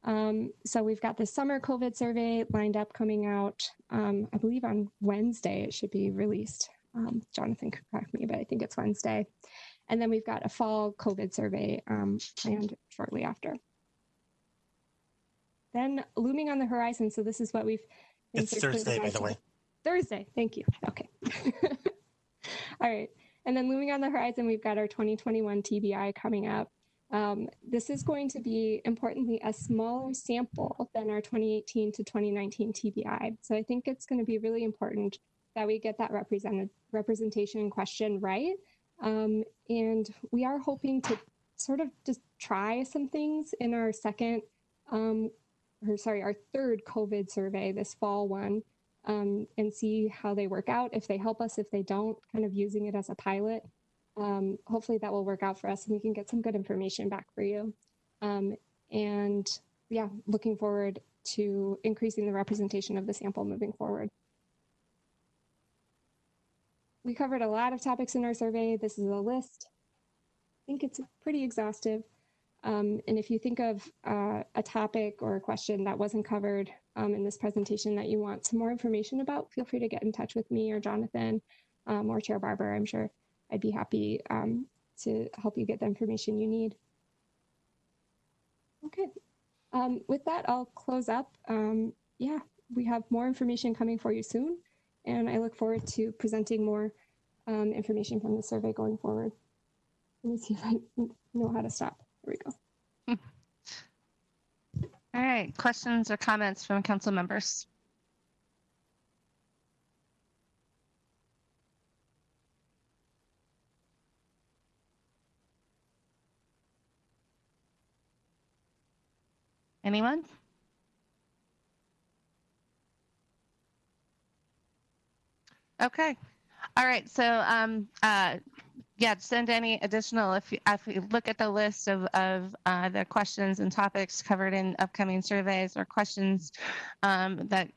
So we've got the summer COVID survey lined up coming out, I believe on Wednesday it should be released. Jonathan could correct me, but I think it's Wednesday. And then we've got a fall COVID survey planned shortly after. Then looming on the horizon, so this is what we've been It's Thursday, by the way. Thursday, thank you. Okay. All right. And then looming on the horizon, we've got our 2021 TBI coming up. This is going to be, importantly, a smaller sample than our 2018 to 2019 TBI. So I think it's going to be really important that we get that representation question right. And we are hoping to sort of just try some things in our our third COVID survey, this fall one, and see how they work out, if they help us, if they don't, kind of using it as a pilot. Hopefully that will work out for us and we can get some good information back for you. And yeah, looking forward to increasing the representation of the sample moving forward. We covered a lot of topics in our survey. This is a list. I think it's pretty exhaustive. And if you think of a topic or a question that wasn't covered in this presentation that you want some more information about, feel free to get in touch with me or Jonathan or Chair Barber. I'm sure I'd be happy to help you get the information you need. Okay. With that, I'll close up. Yeah, we have more information coming for you soon, and I look forward to presenting more information from the survey going forward. Let me see if I know how to stop. There we go. All right, questions or comments from council members? Anyone? Okay. All right. So, yeah, send any additional, if you look at the list of the questions and topics covered in upcoming surveys or questions that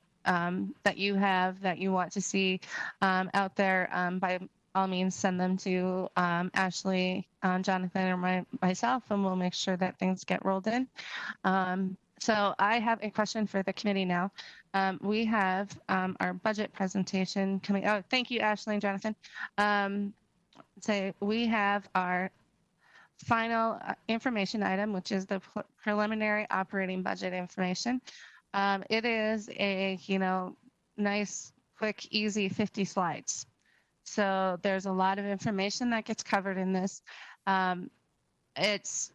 you have that you want to see out there, by all means, send them to Ashley, Jonathan, or myself, and we'll make sure that things get rolled in. So I have a question for the committee now. We have our budget presentation coming. Oh, thank you, Ashley and Jonathan. So we have our final information item, which is the preliminary operating budget information. It is a, nice, quick, easy 50 slides. So there's a lot of information that gets covered in this.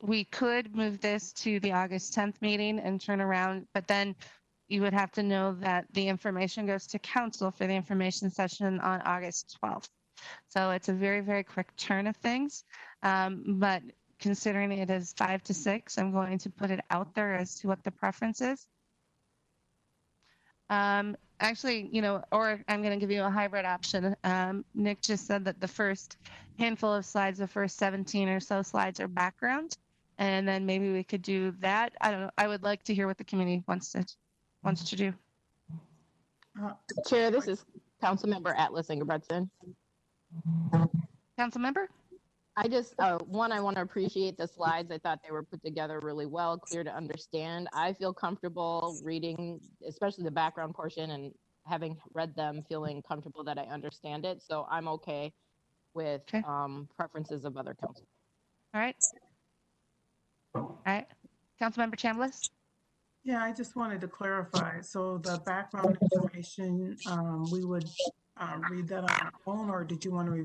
We could move this to the August 10th meeting and turn around, but then you would have to know that the information goes to council for the information session on August 12th. So it's a very, very quick turn of things. But considering it is 5 to 6, I'm going to put it out there as to what the preference is. Actually, or I'm going to give you a hybrid option. Nick just said that the first handful of slides, the first 17 or so slides are background, and then maybe we could do that. I don't know. I would like to hear what the committee wants to do. Chair, this is Councilmember Atlas Ingebretson. Councilmember? I just, I want to appreciate the slides. I thought they were put together really well, clear to understand. I feel comfortable reading, especially the background portion, and having read them, feeling comfortable that I understand it. So I'm okay with preferences of other council. All right. All right. Councilmember Chambliss? Yeah, I just wanted to clarify. So the background information, we would read that on our own, or did you want to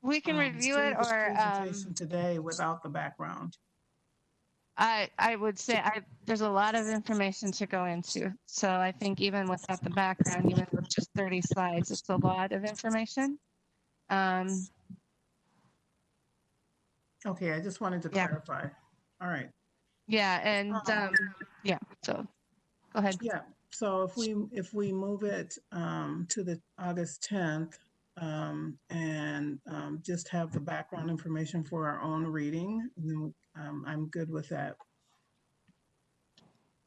we can review it, or presentation today without the background? I would say there's a lot of information to go into. So I think even without the background, even with just 30 slides, it's a lot of information. Okay, I just wanted to clarify. All right. Yeah, and yeah, so go ahead. Yeah, so if we move it to the August 10th, and just have the background information for our own reading, then I'm good with that.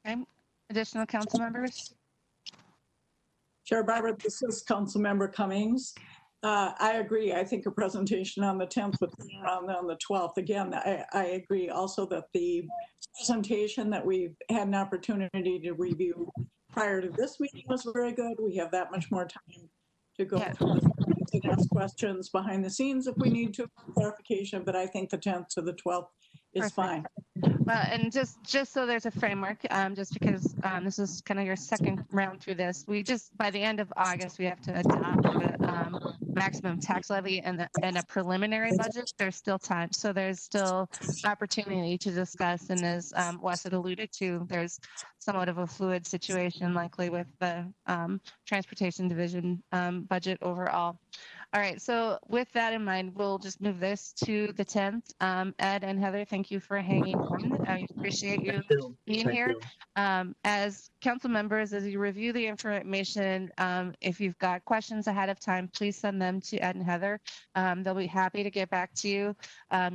Okay. Additional council members? Chair Barber, this is Councilmember Cummings. I agree. I think a presentation on the 10th would be around on the 12th. Again, I agree also that the presentation that we've had an opportunity to review prior to this meeting was very good. We have that much more time to go through the and ask questions behind the scenes if we need to clarification, but I think the 10th to the 12th is fine. Well, and just so there's a framework, just because this is kind of your second round through this, by the end of August, we have to adopt the maximum tax levy and a preliminary budget. There's still time. So there's still opportunity to discuss. And as Wes had alluded to, there's somewhat of a fluid situation likely with the transportation division budget overall. All right, so with that in mind, we'll just move this to the 10th. Ed and Heather, thank you for hanging on. I appreciate you being here. As council members, as you review the information, if you've got questions ahead of time, please send them them to Ed and Heather. They'll be happy to get back to you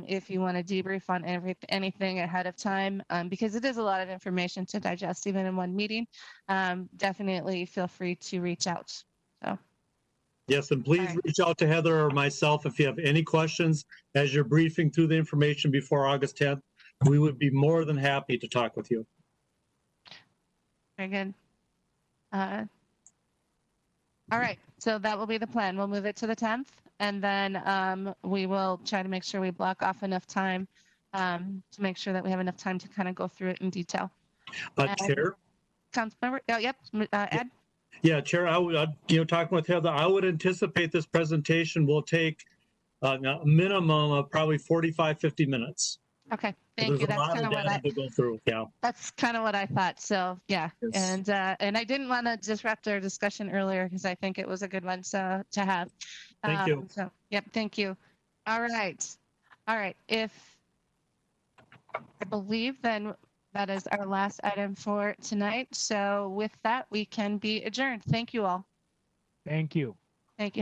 if you want to debrief on anything ahead of time, because it is a lot of information to digest even in one meeting. Definitely feel free to reach out. So. Yes, and please reach out to Heather or myself if you have any questions as you're briefing through the information before August 10th. We would be more than happy to talk with you. Very good. All right, so that will be the plan. We'll move it to the 10th, and then we will try to make sure we block off enough time to make sure that we have enough time to kind of go through it in detail. Chair? Councilmember, yep, Ed? Yeah, Chair, I would, talking with Heather, I would anticipate this presentation will take a minimum of probably 45, 50 minutes. Okay, thank you. That's kind of what to go through. Yeah. That's kind of what I thought. So yeah, yes. And I didn't want to disrupt our discussion earlier because I think it was a good one to have. Thank you. So yep, thank you. All right. If I believe then that is our last item for tonight. So with that, we can be adjourned. Thank you all. Thank you. Thank you.